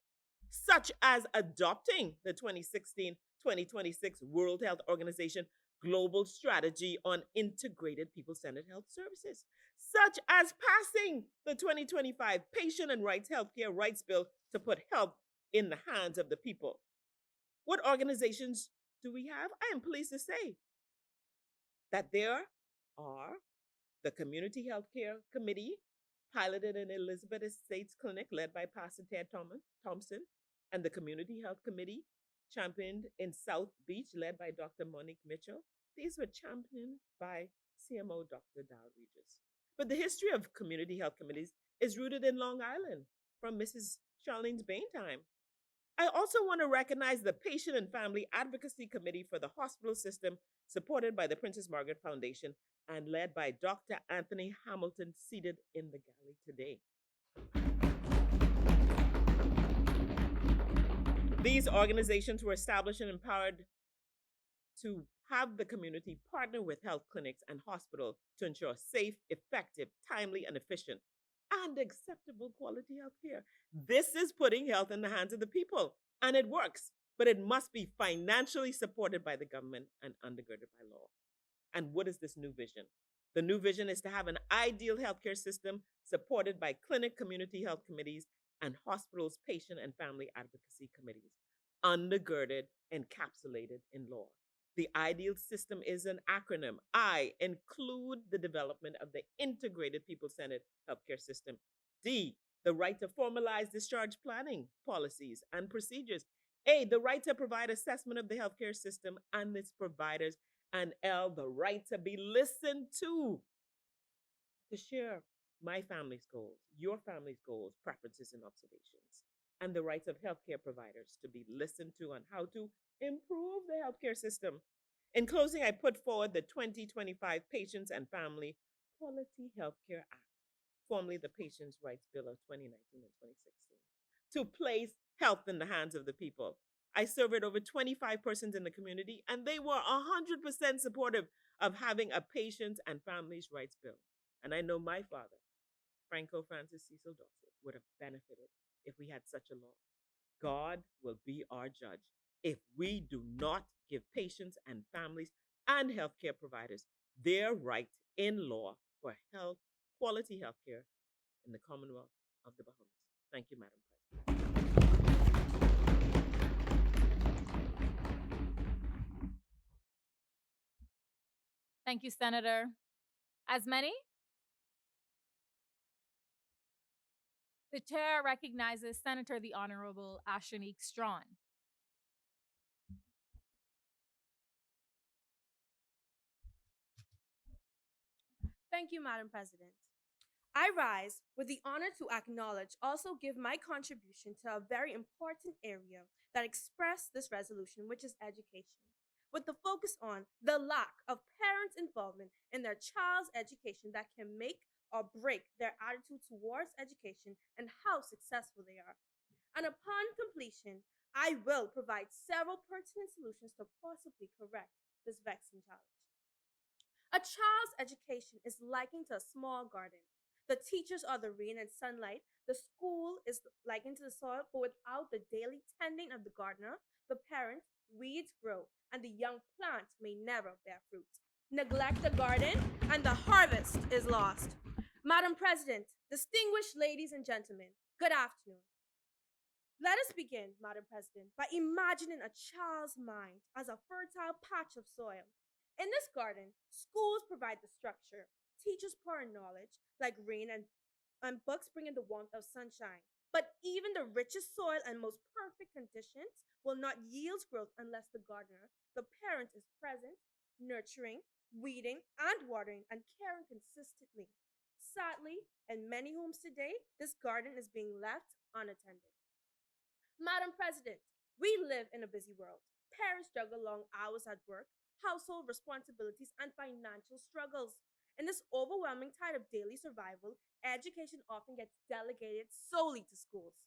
such as adopting the 2016-2026 World Health Organization Global Strategy on Integrated People-Centered Health Services, such as passing the 2025 Patient and Rights Healthcare Rights Bill to put health in the hands of the people. What organizations do we have? I am pleased to say that there are the Community Healthcare Committee, piloted in Elizabeth Estates Clinic, led by Pastor Ted Thompson, and the Community Health Committee, championed in South Beach, led by Dr. Monique Mitchell. These were championed by CMO Dr. Dal Regis. But the history of community health committees is rooted in Long Island from Mrs. Charlene's Bain time. I also want to recognize the Patient and Family Advocacy Committee for the hospital system, supported by the Princess Margaret Foundation and led by Dr. Anthony Hamilton, seated in the gallery today. These organizations were established and empowered to have the community partner with health clinics and hospitals to ensure safe, effective, timely, and efficient and acceptable quality health care. This is putting health in the hands of the people, and it works, but it must be financially supported by the government and undergirded by law. And what is this new vision? The new vision is to have an ideal healthcare system supported by clinic community health committees and hospitals' patient and family advocacy committees, undergirded, encapsulated in law. The ideal system is an acronym. I include the development of the integrated people-centered healthcare system. D, the right to formalize discharge planning policies and procedures. A, the right to provide assessment of the healthcare system and its providers. And L, the right to be listened to share my family's goals, your family's goals, preferences, and observations, and the rights of healthcare providers to be listened to on how to improve the healthcare system. In closing, I put forward the 2025 Patients and Family Quality Healthcare Act, formerly the Patients' Rights Bill of 2019 and 2016, to place health in the hands of the people. I surveyed over 25 persons in the community, and they were 100% supportive of having a Patients and Families' Rights Bill. And I know my father, Franco Francis Cecil Dorset, would have benefited if we had such a law. God will be our judge if we do not give patients and families and healthcare providers their right in law for health, quality healthcare in the Commonwealth of the Bahamas. Thank you, Madam President. Thank you, Senator. As many? The chair recognizes Senator the Honorable Ashanique Strawn. Thank you, Madam President. I rise with the honor to acknowledge, also give my contribution to a very important area that expressed this resolution, which is education, with the focus on the lack of parents' involvement in their child's education that can make or break their attitude towards education and how successful they are. And upon completion, I will provide several pertinent solutions to possibly correct this vexing challenge. A child's education is likened to a small garden. The teachers are the rain and sunlight. The school is likened to the soil, but without the daily tending of the gardener, the parent, weeds grow, and the young plant may never bear fruit. Neglect the garden, and the harvest is lost. Madam President, distinguished ladies and gentlemen, good afternoon. Let us begin, Madam President, by imagining a child's mind as a fertile patch of soil. In this garden, schools provide the structure, teachers pour in knowledge, like rain, and books bring in the warmth of sunshine. But even the richest soil and most perfect conditions will not yield growth unless the gardener, the parent, is present, nurturing, weeding, and watering, and caring consistently. Sadly, in many homes today, this garden is being left unattended. Madam President, we live in a busy world. Parents juggle long hours at work, household responsibilities, and financial struggles. In this overwhelming tide of daily survival, education often gets delegated solely to schools.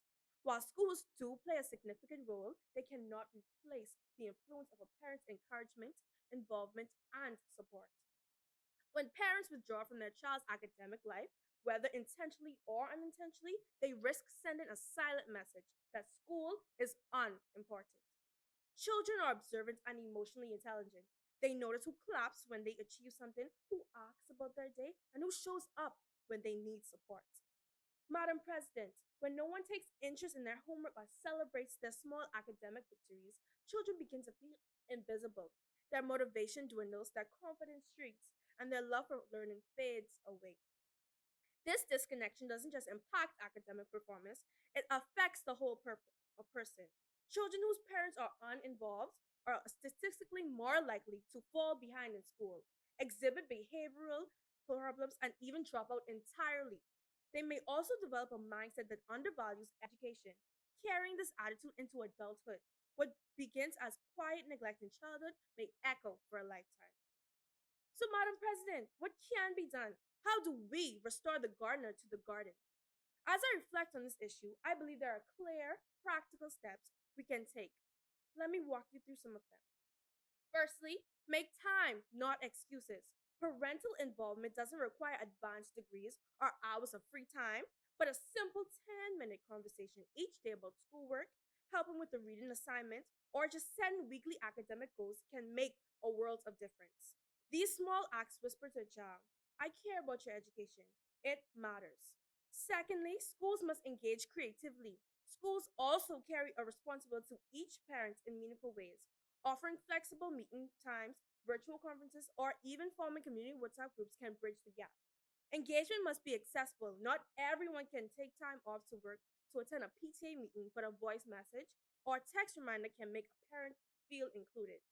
While schools do play a significant role, they cannot replace the influence of a parent's encouragement, involvement, and support. When parents withdraw from their child's academic life, whether intentionally or unintentionally, they risk sending a silent message that school is unimportant. Children are observant and emotionally intelligent. They notice who claps when they achieve something, who asks about their day, and who shows up when they need support. Madam President, when no one takes interest in their homework or celebrates their small academic victories, children begin to feel invisible. Their motivation dwindles, their confidence shrinks, and their love for learning fades away. This disconnection doesn't just impact academic performance, it affects the whole person. Children whose parents are uninvolved are statistically more likely to fall behind in school, exhibit behavioral problems, and even drop out entirely. They may also develop a mindset that undervalues education, carrying this attitude into adulthood. What begins as quiet neglect in childhood may echo for a lifetime. So, Madam President, what can be done? How do we restore the gardener to the garden? As I reflect on this issue, I believe there are clear, practical steps we can take. Let me walk you through some of them. Firstly, make time, not excuses. Parental involvement doesn't require advanced degrees or hours of free time, but a simple 10-minute conversation each day about schoolwork, helping with the reading assignment, or just setting weekly academic goals can make a world of difference. These small acts whisper to a child, I care about your education. It matters. Secondly, schools must engage creatively. Schools also carry a responsibility to each parent in meaningful ways, offering flexible meeting times, virtual conferences, or even forming community WhatsApp groups can bridge the gap. Engagement must be accessible. Not everyone can take time off to work to attend a PTA meeting, but a voice message or text reminder can make a parent feel included.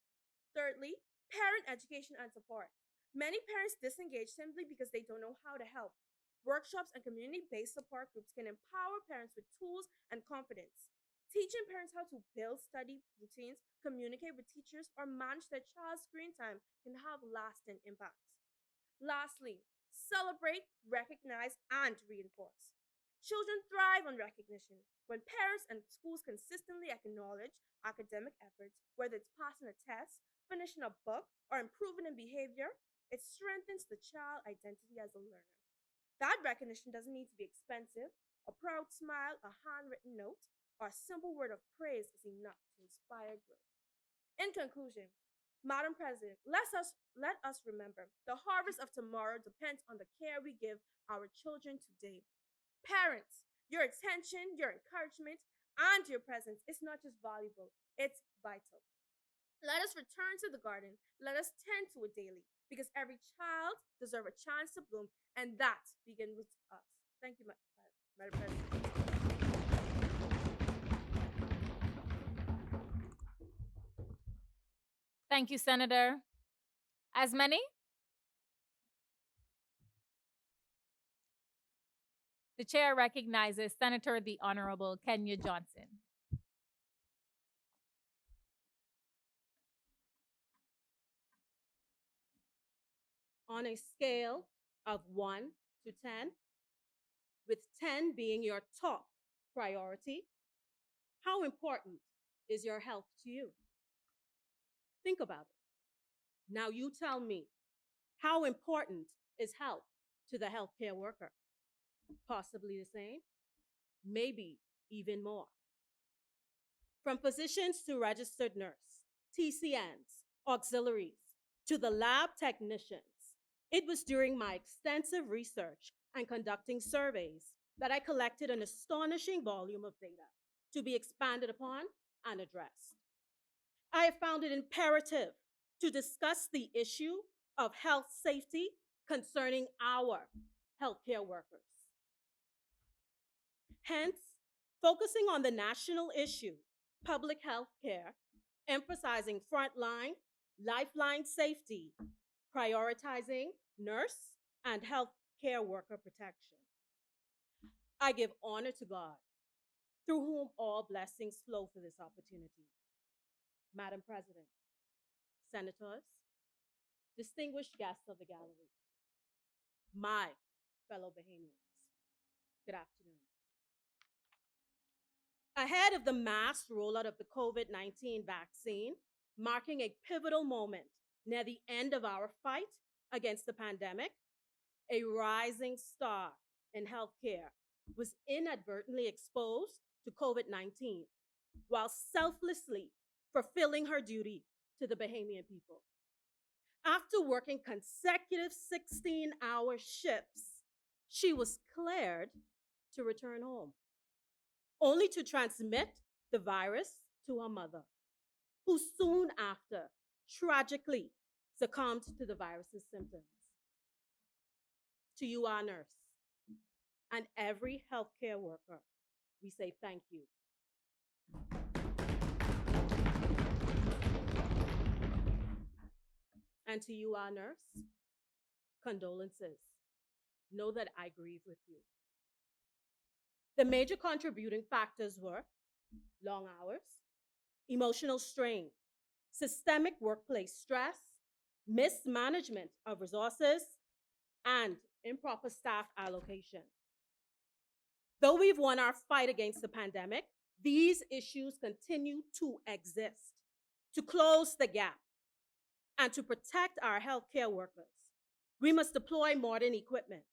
Thirdly, parent education and support. Many parents disengage simply because they don't know how to help. Workshops and community-based support groups can empower parents with tools and confidence. Teaching parents how to build study routines, communicate with teachers, or manage their child's screen time can have lasting impacts. Lastly, celebrate, recognize, and reinforce. Children thrive on recognition. When parents and schools consistently acknowledge academic efforts, whether it's passing a test, finishing a book, or improving in behavior, it strengthens the child's identity as a learner. That recognition doesn't need to be expensive. A proud smile, a handwritten note, or a simple word of praise is enough to inspire growth. In conclusion, Madam President, let us remember the harvest of tomorrow depends on the care we give our children today. Parents, your attention, your encouragement, and your presence is not just valuable, it's vital. Let us return to the garden. Let us tend to it daily, because every child deserves a chance to bloom, and that begins with us. Thank you, Madam President. Thank you, Senator. As many? The chair recognizes Senator the Honorable Kenya Johnson. On a scale of 1 to 10, with 10 being your top priority, how important is your health to you? Think about it. Now you tell me, how important is health to the healthcare worker? Possibly the same, maybe even more. From physicians to registered nurse, TCNs, auxiliaries, to the lab technicians, it was during my extensive research and conducting surveys that I collected an astonishing volume of data to be expanded upon and addressed. I have found it imperative to discuss the issue of health safety concerning our healthcare workers. Hence, focusing on the national issue, public health care, emphasizing frontline, lifeline safety, prioritizing nurse and healthcare worker protection. I give honor to God, through whom all blessings flow for this opportunity. Madam President, senators, distinguished guests of the gallery, my fellow Bahamians, good afternoon. Ahead of the mass rollout of the COVID-19 vaccine, marking a pivotal moment near the end of our fight against the pandemic, a rising star in healthcare was inadvertently exposed to COVID-19 while selflessly fulfilling her duty to the Bahamian people. After working consecutive 16-hour shifts, she was cleared to return home, only to transmit the virus to her mother, who soon after tragically succumbed to the virus's symptoms. To you, our nurse, and every healthcare worker, we say thank you. And to you, our nurse, condolences. Know that I grieve with you. The major contributing factors were long hours, emotional strain, systemic workplace stress, mismanagement of resources, and improper staff allocation. Though we've won our fight against the pandemic, these issues continue to exist. To close the gap and to protect our healthcare workers, we must deploy modern equipment,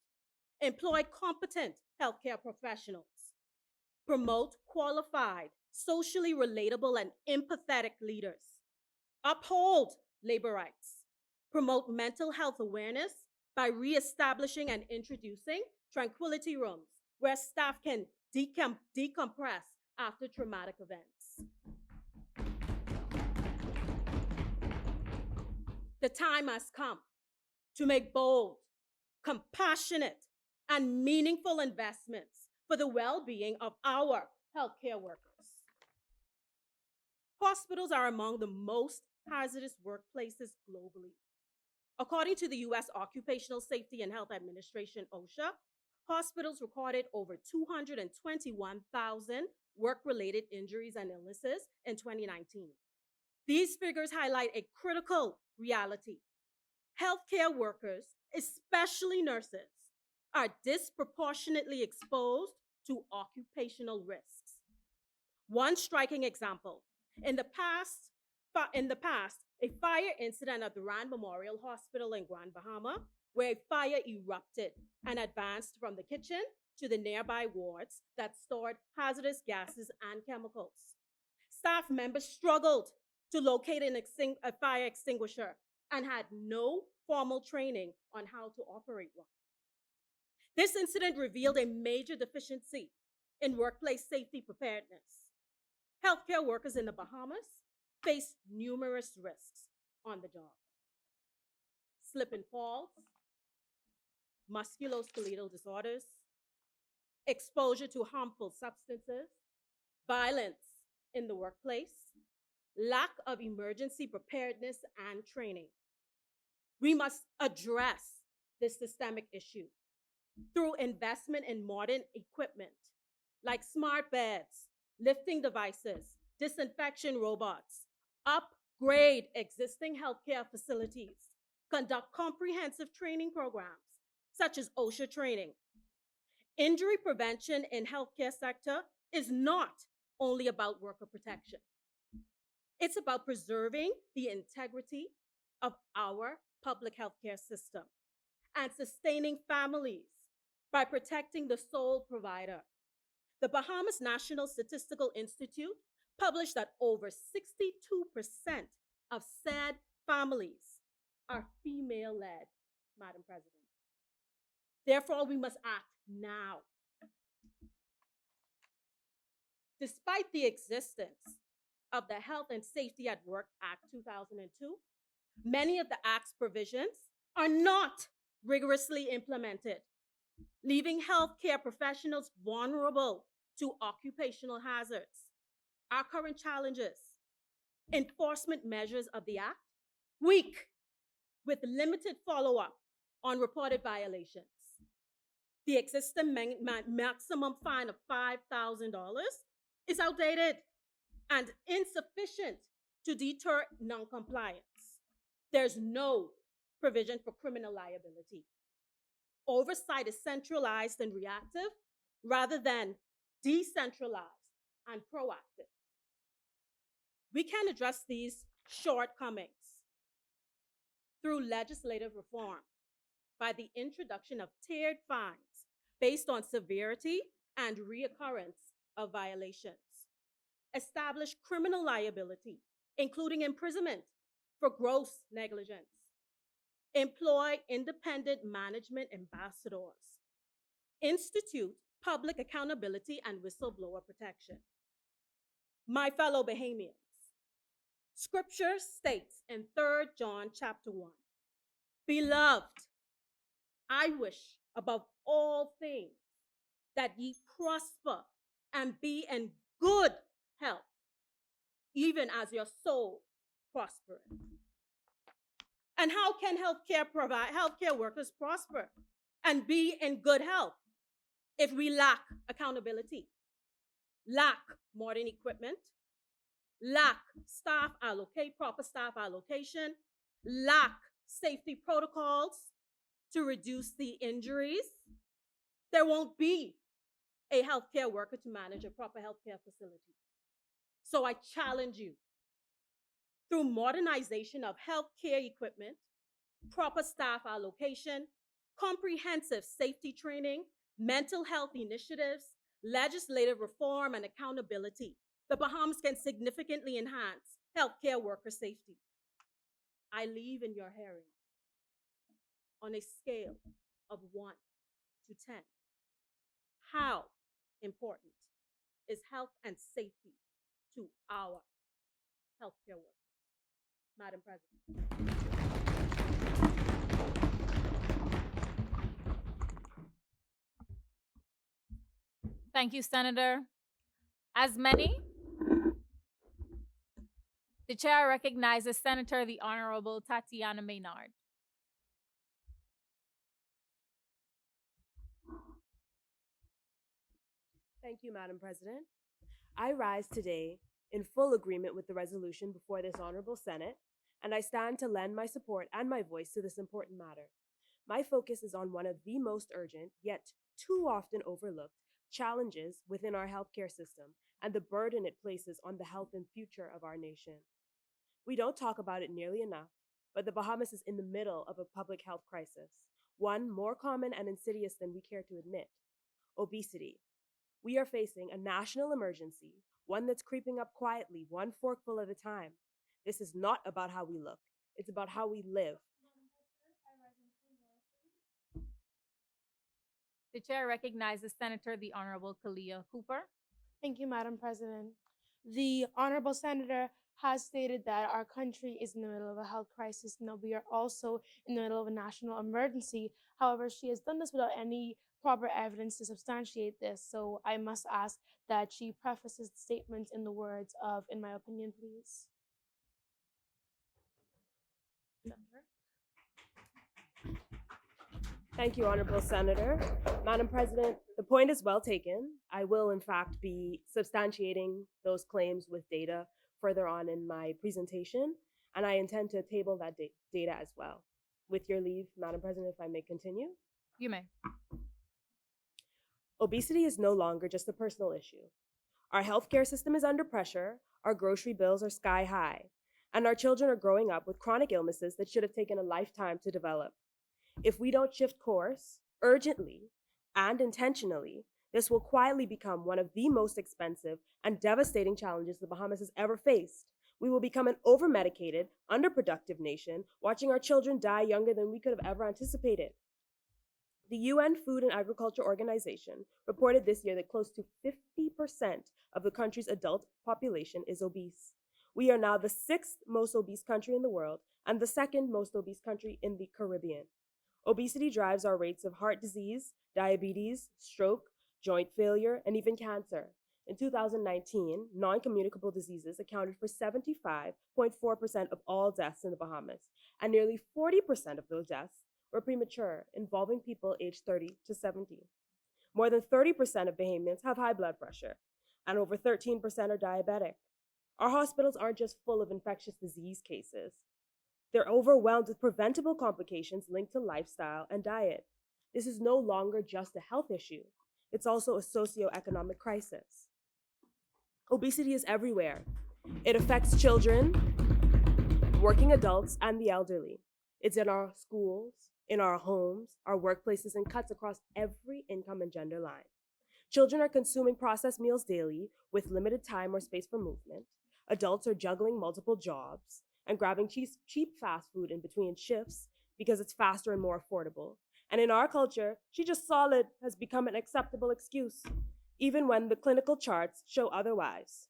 employ competent healthcare professionals, promote qualified, socially relatable, and empathetic leaders, uphold labor rights, promote mental health awareness by reestablishing and introducing tranquility rooms where staff can decompress after traumatic events. The time has come to make bold, compassionate, and meaningful investments for the well-being of our healthcare workers. Hospitals are among the most hazardous workplaces globally. According to the U.S. Occupational Safety and Health Administration, OSHA, hospitals recorded over 221,000 work-related injuries and illnesses in 2019. These figures highlight a critical reality. Healthcare workers, especially nurses, are disproportionately exposed to occupational risks. One striking example, in the past, a fire incident at the Rand Memorial Hospital in Grand Bahama, where a fire erupted and advanced from the kitchen to the nearby wards that stored hazardous gases and chemicals. Staff members struggled to locate a fire extinguisher and had no formal training on how to operate one. This incident revealed a major deficiency in workplace safety preparedness. Healthcare workers in the Bahamas face numerous risks on the job. Slip and falls, musculoskeletal disorders, exposure to harmful substances, violence in the workplace, lack of emergency preparedness and training. We must address this systemic issue through investment in modern equipment like smart beds, lifting devices, disinfection robots, upgrade existing healthcare facilities, conduct comprehensive training programs such as OSHA training. Injury prevention in healthcare sector is not only about worker protection. It's about preserving the integrity of our public healthcare system and sustaining families by protecting the sole provider. The Bahamas National Statistical Institute published that over 62% of said families are female-led, Madam President. Therefore, we must act now. Despite the existence of the Health and Safety at Work Act 2002, many of the Act's provisions are not rigorously implemented, leaving healthcare professionals vulnerable to occupational hazards. Our current challenges: enforcement measures of the Act, weak, with limited follow-up on reported violations. The existing maximum fine of $5,000 is outdated and insufficient to deter noncompliance. There's no provision for criminal liability. Oversight is centralized and reactive rather than decentralized and proactive. We can address these shortcomings through legislative reform by the introduction of tiered fines based on severity and reoccurrence of violations. Establish criminal liability, including imprisonment for gross negligence. Employ independent management ambassadors. Institute public accountability and whistleblower protection. My fellow Bahamians, Scripture states in 3 John chapter 1, "Beloved, I wish above all things that ye prosper and be in good health, even as your soul prospereth." And how can healthcare workers prosper and be in good health if we lack accountability, lack modern equipment, lack proper staff allocation, lack safety protocols to reduce the injuries? There won't be a healthcare worker to manage a proper healthcare facility. So I challenge you, through modernization of healthcare equipment, proper staff allocation, comprehensive safety training, mental health initiatives, legislative reform, and accountability, the Bahamas can significantly enhance healthcare worker safety. I leave in your hearing on a scale of 1 to 10. How important is health and safety to our healthcare workers? Madam President. Thank you, Senator. As many, the chair recognizes Senator the Honorable Tatiana Maynard. Thank you, Madam President. I rise today in full agreement with the resolution before this Honorable Senate, and I stand to lend my support and my voice to this important matter. My focus is on one of the most urgent, yet too often overlooked, challenges within our healthcare system and the burden it places on the health and future of our nation. We don't talk about it nearly enough, but the Bahamas is in the middle of a public health crisis, one more common and insidious than we care to admit: obesity. We are facing a national emergency, one that's creeping up quietly, one forkful at a time. This is not about how we look, it's about how we live. The chair recognizes Senator the Honorable Kalia Cooper. Thank you, Madam President. The Honorable Senator has stated that our country is in the middle of a health crisis and that we are also in the middle of a national emergency. However, she has done this without any proper evidence to substantiate this. So I must ask that she prefaces the statement in the words of, "in my opinion," please. Thank you, Honorable Senator. Madam President, the point is well taken. I will, in fact, be substantiating those claims with data further on in my presentation, and I intend to table that data as well. With your leave, Madam President, if I may continue. You may. Obesity is no longer just a personal issue. Our healthcare system is under pressure, our grocery bills are sky high, and our children are growing up with chronic illnesses that should have taken a lifetime to develop. If we don't shift course urgently and intentionally, this will quietly become one of the most expensive and devastating challenges the Bahamas has ever faced. We will become an over-medicated, underproductive nation, watching our children die younger than we could have ever anticipated. The UN Food and Agriculture Organization reported this year that close to 50% of the country's adult population is obese. We are now the 6th most obese country in the world and the 2nd most obese country in the Caribbean. Obesity drives our rates of heart disease, diabetes, stroke, joint failure, and even cancer. In 2019, non-communicable diseases accounted for 75.4% of all deaths in the Bahamas, and nearly 40% of those deaths were premature, involving people aged 30 to 70. More than 30% of Bahamians have high blood pressure, and over 13% are diabetic. Our hospitals aren't just full of infectious disease cases. They're overwhelmed with preventable complications linked to lifestyle and diet. This is no longer just a health issue. It's also a socioeconomic crisis. Obesity is everywhere. It affects children, working adults, and the elderly. It's in our schools, in our homes, our workplaces, and cuts across every income and gender line. Children are consuming processed meals daily with limited time or space for movement. Adults are juggling multiple jobs and grabbing cheap fast food in between shifts because it's faster and more affordable. And in our culture, "she just solid" has become an acceptable excuse, even when the clinical charts show otherwise.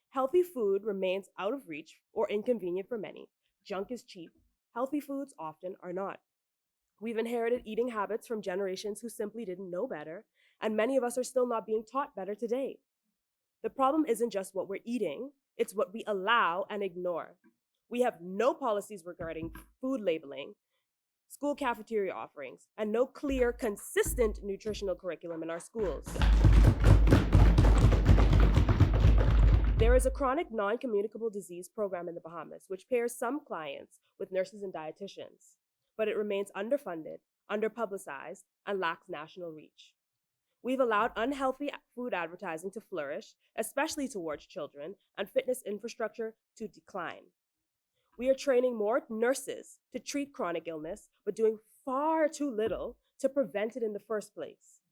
Healthy food remains out of reach or inconvenient for many. Junk is cheap. Healthy foods often are not. We've inherited eating habits from generations who simply didn't know better, and many of us are still not being taught better today. The problem isn't just what we're eating, it's what we allow and ignore. We have no policies regarding food labeling, school cafeteria offerings, and no clear, consistent nutritional curriculum in our schools. There is a chronic non-communicable disease program in the Bahamas, which pairs some clients with nurses and dietitians, but it remains underfunded, underpublicized, and lacks national reach. We've allowed unhealthy food advertising to flourish, especially towards children, and fitness infrastructure to decline. We are training more nurses to treat chronic illness, but doing far too little to prevent it in the first place.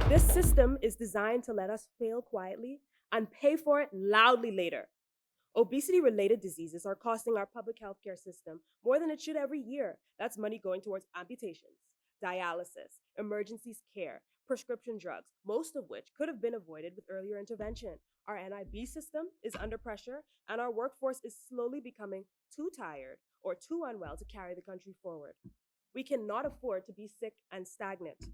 This system is designed to let us fail quietly and pay for it loudly later. Obesity-related diseases are costing our public healthcare system more than it should every year. That's money going towards amputations, dialysis, emergency care, prescription drugs, most of which could have been avoided with earlier intervention. Our NIB system is under pressure, and our workforce is slowly becoming too tired or too unwell to carry the country forward. We cannot afford to be sick and stagnant.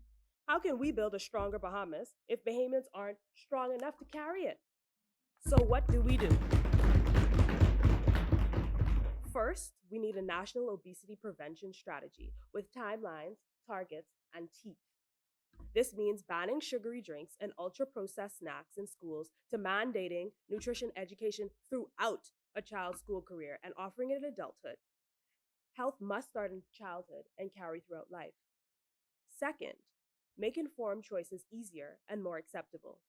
How can we build a stronger Bahamas if Bahamians aren't strong enough to carry it? So what do? First, we need a national obesity prevention strategy with timelines, targets, and teeth. This means banning sugary drinks and ultra-processed snacks in schools to mandating nutrition education throughout a child's school career and offering it in adulthood. Health must start in childhood and carry throughout life. Second, make informed choices easier and more acceptable.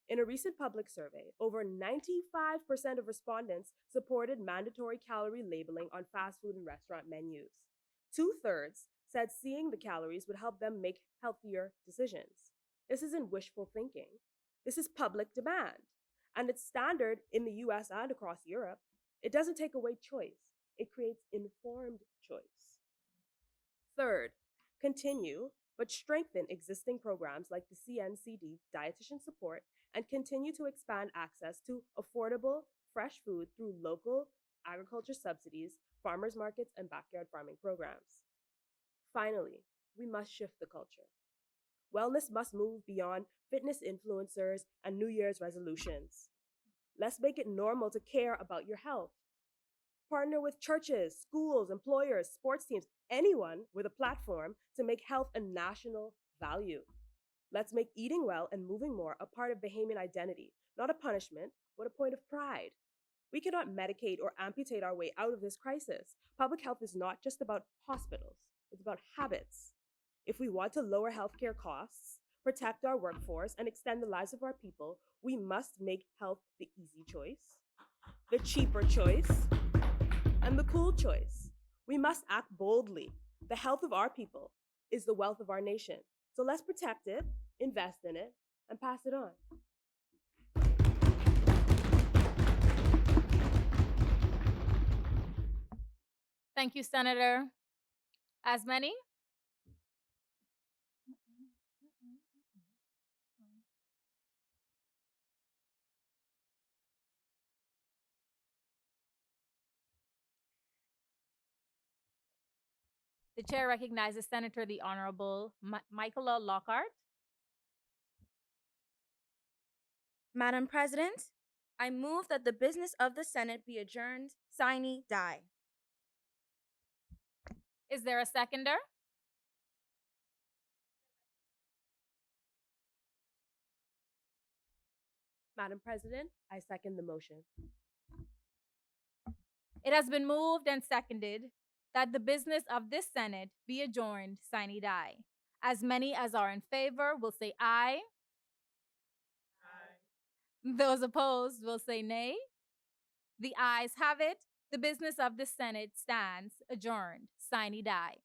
In a recent public survey, over 95% of respondents supported mandatory calorie labeling on fast food and restaurant menus. 2/3 said seeing the calories would help them make healthier decisions. This isn't wishful thinking. This is public demand, and it's standard in the US and across Europe. It doesn't take away choice. It creates informed choice. Third, continue but strengthen existing programs like the CNCD dietitian support and continue to expand access to affordable, fresh food through local agriculture subsidies, farmers markets, and backyard farming programs. Finally, we must shift the culture. Wellness must move beyond fitness influencers and New Year's resolutions. Let's make it normal to care about your health. Partner with churches, schools, employers, sports teams, anyone with a platform to make health a national value. Let's make eating well and moving more a part of Bahamian identity, not a punishment, but a point of pride. We cannot medicate or amputate our way out of this crisis. Public health is not just about hospitals, it's about habits. If we want to lower healthcare costs, protect our workforce, and extend the lives of our people, we must make health the easy choice, the cheaper choice, and the cool choice. We must act boldly. The health of our people is the wealth of our nation. So let's protect it, invest in it, and pass it on. Thank you, Senator. As many? The chair recognizes Senator the Honorable Michaela Lockhart. Madam President, I move that the business of the Senate be adjourned, sine die. Is there a seconder? Madam President, I second the motion. It has been moved and seconded that the business of this Senate be adjourned, sine die. As many as are in favor will say aye. Aye. Those opposed will say nay. The ayes have it. The business of the Senate stands adjourned, sine die.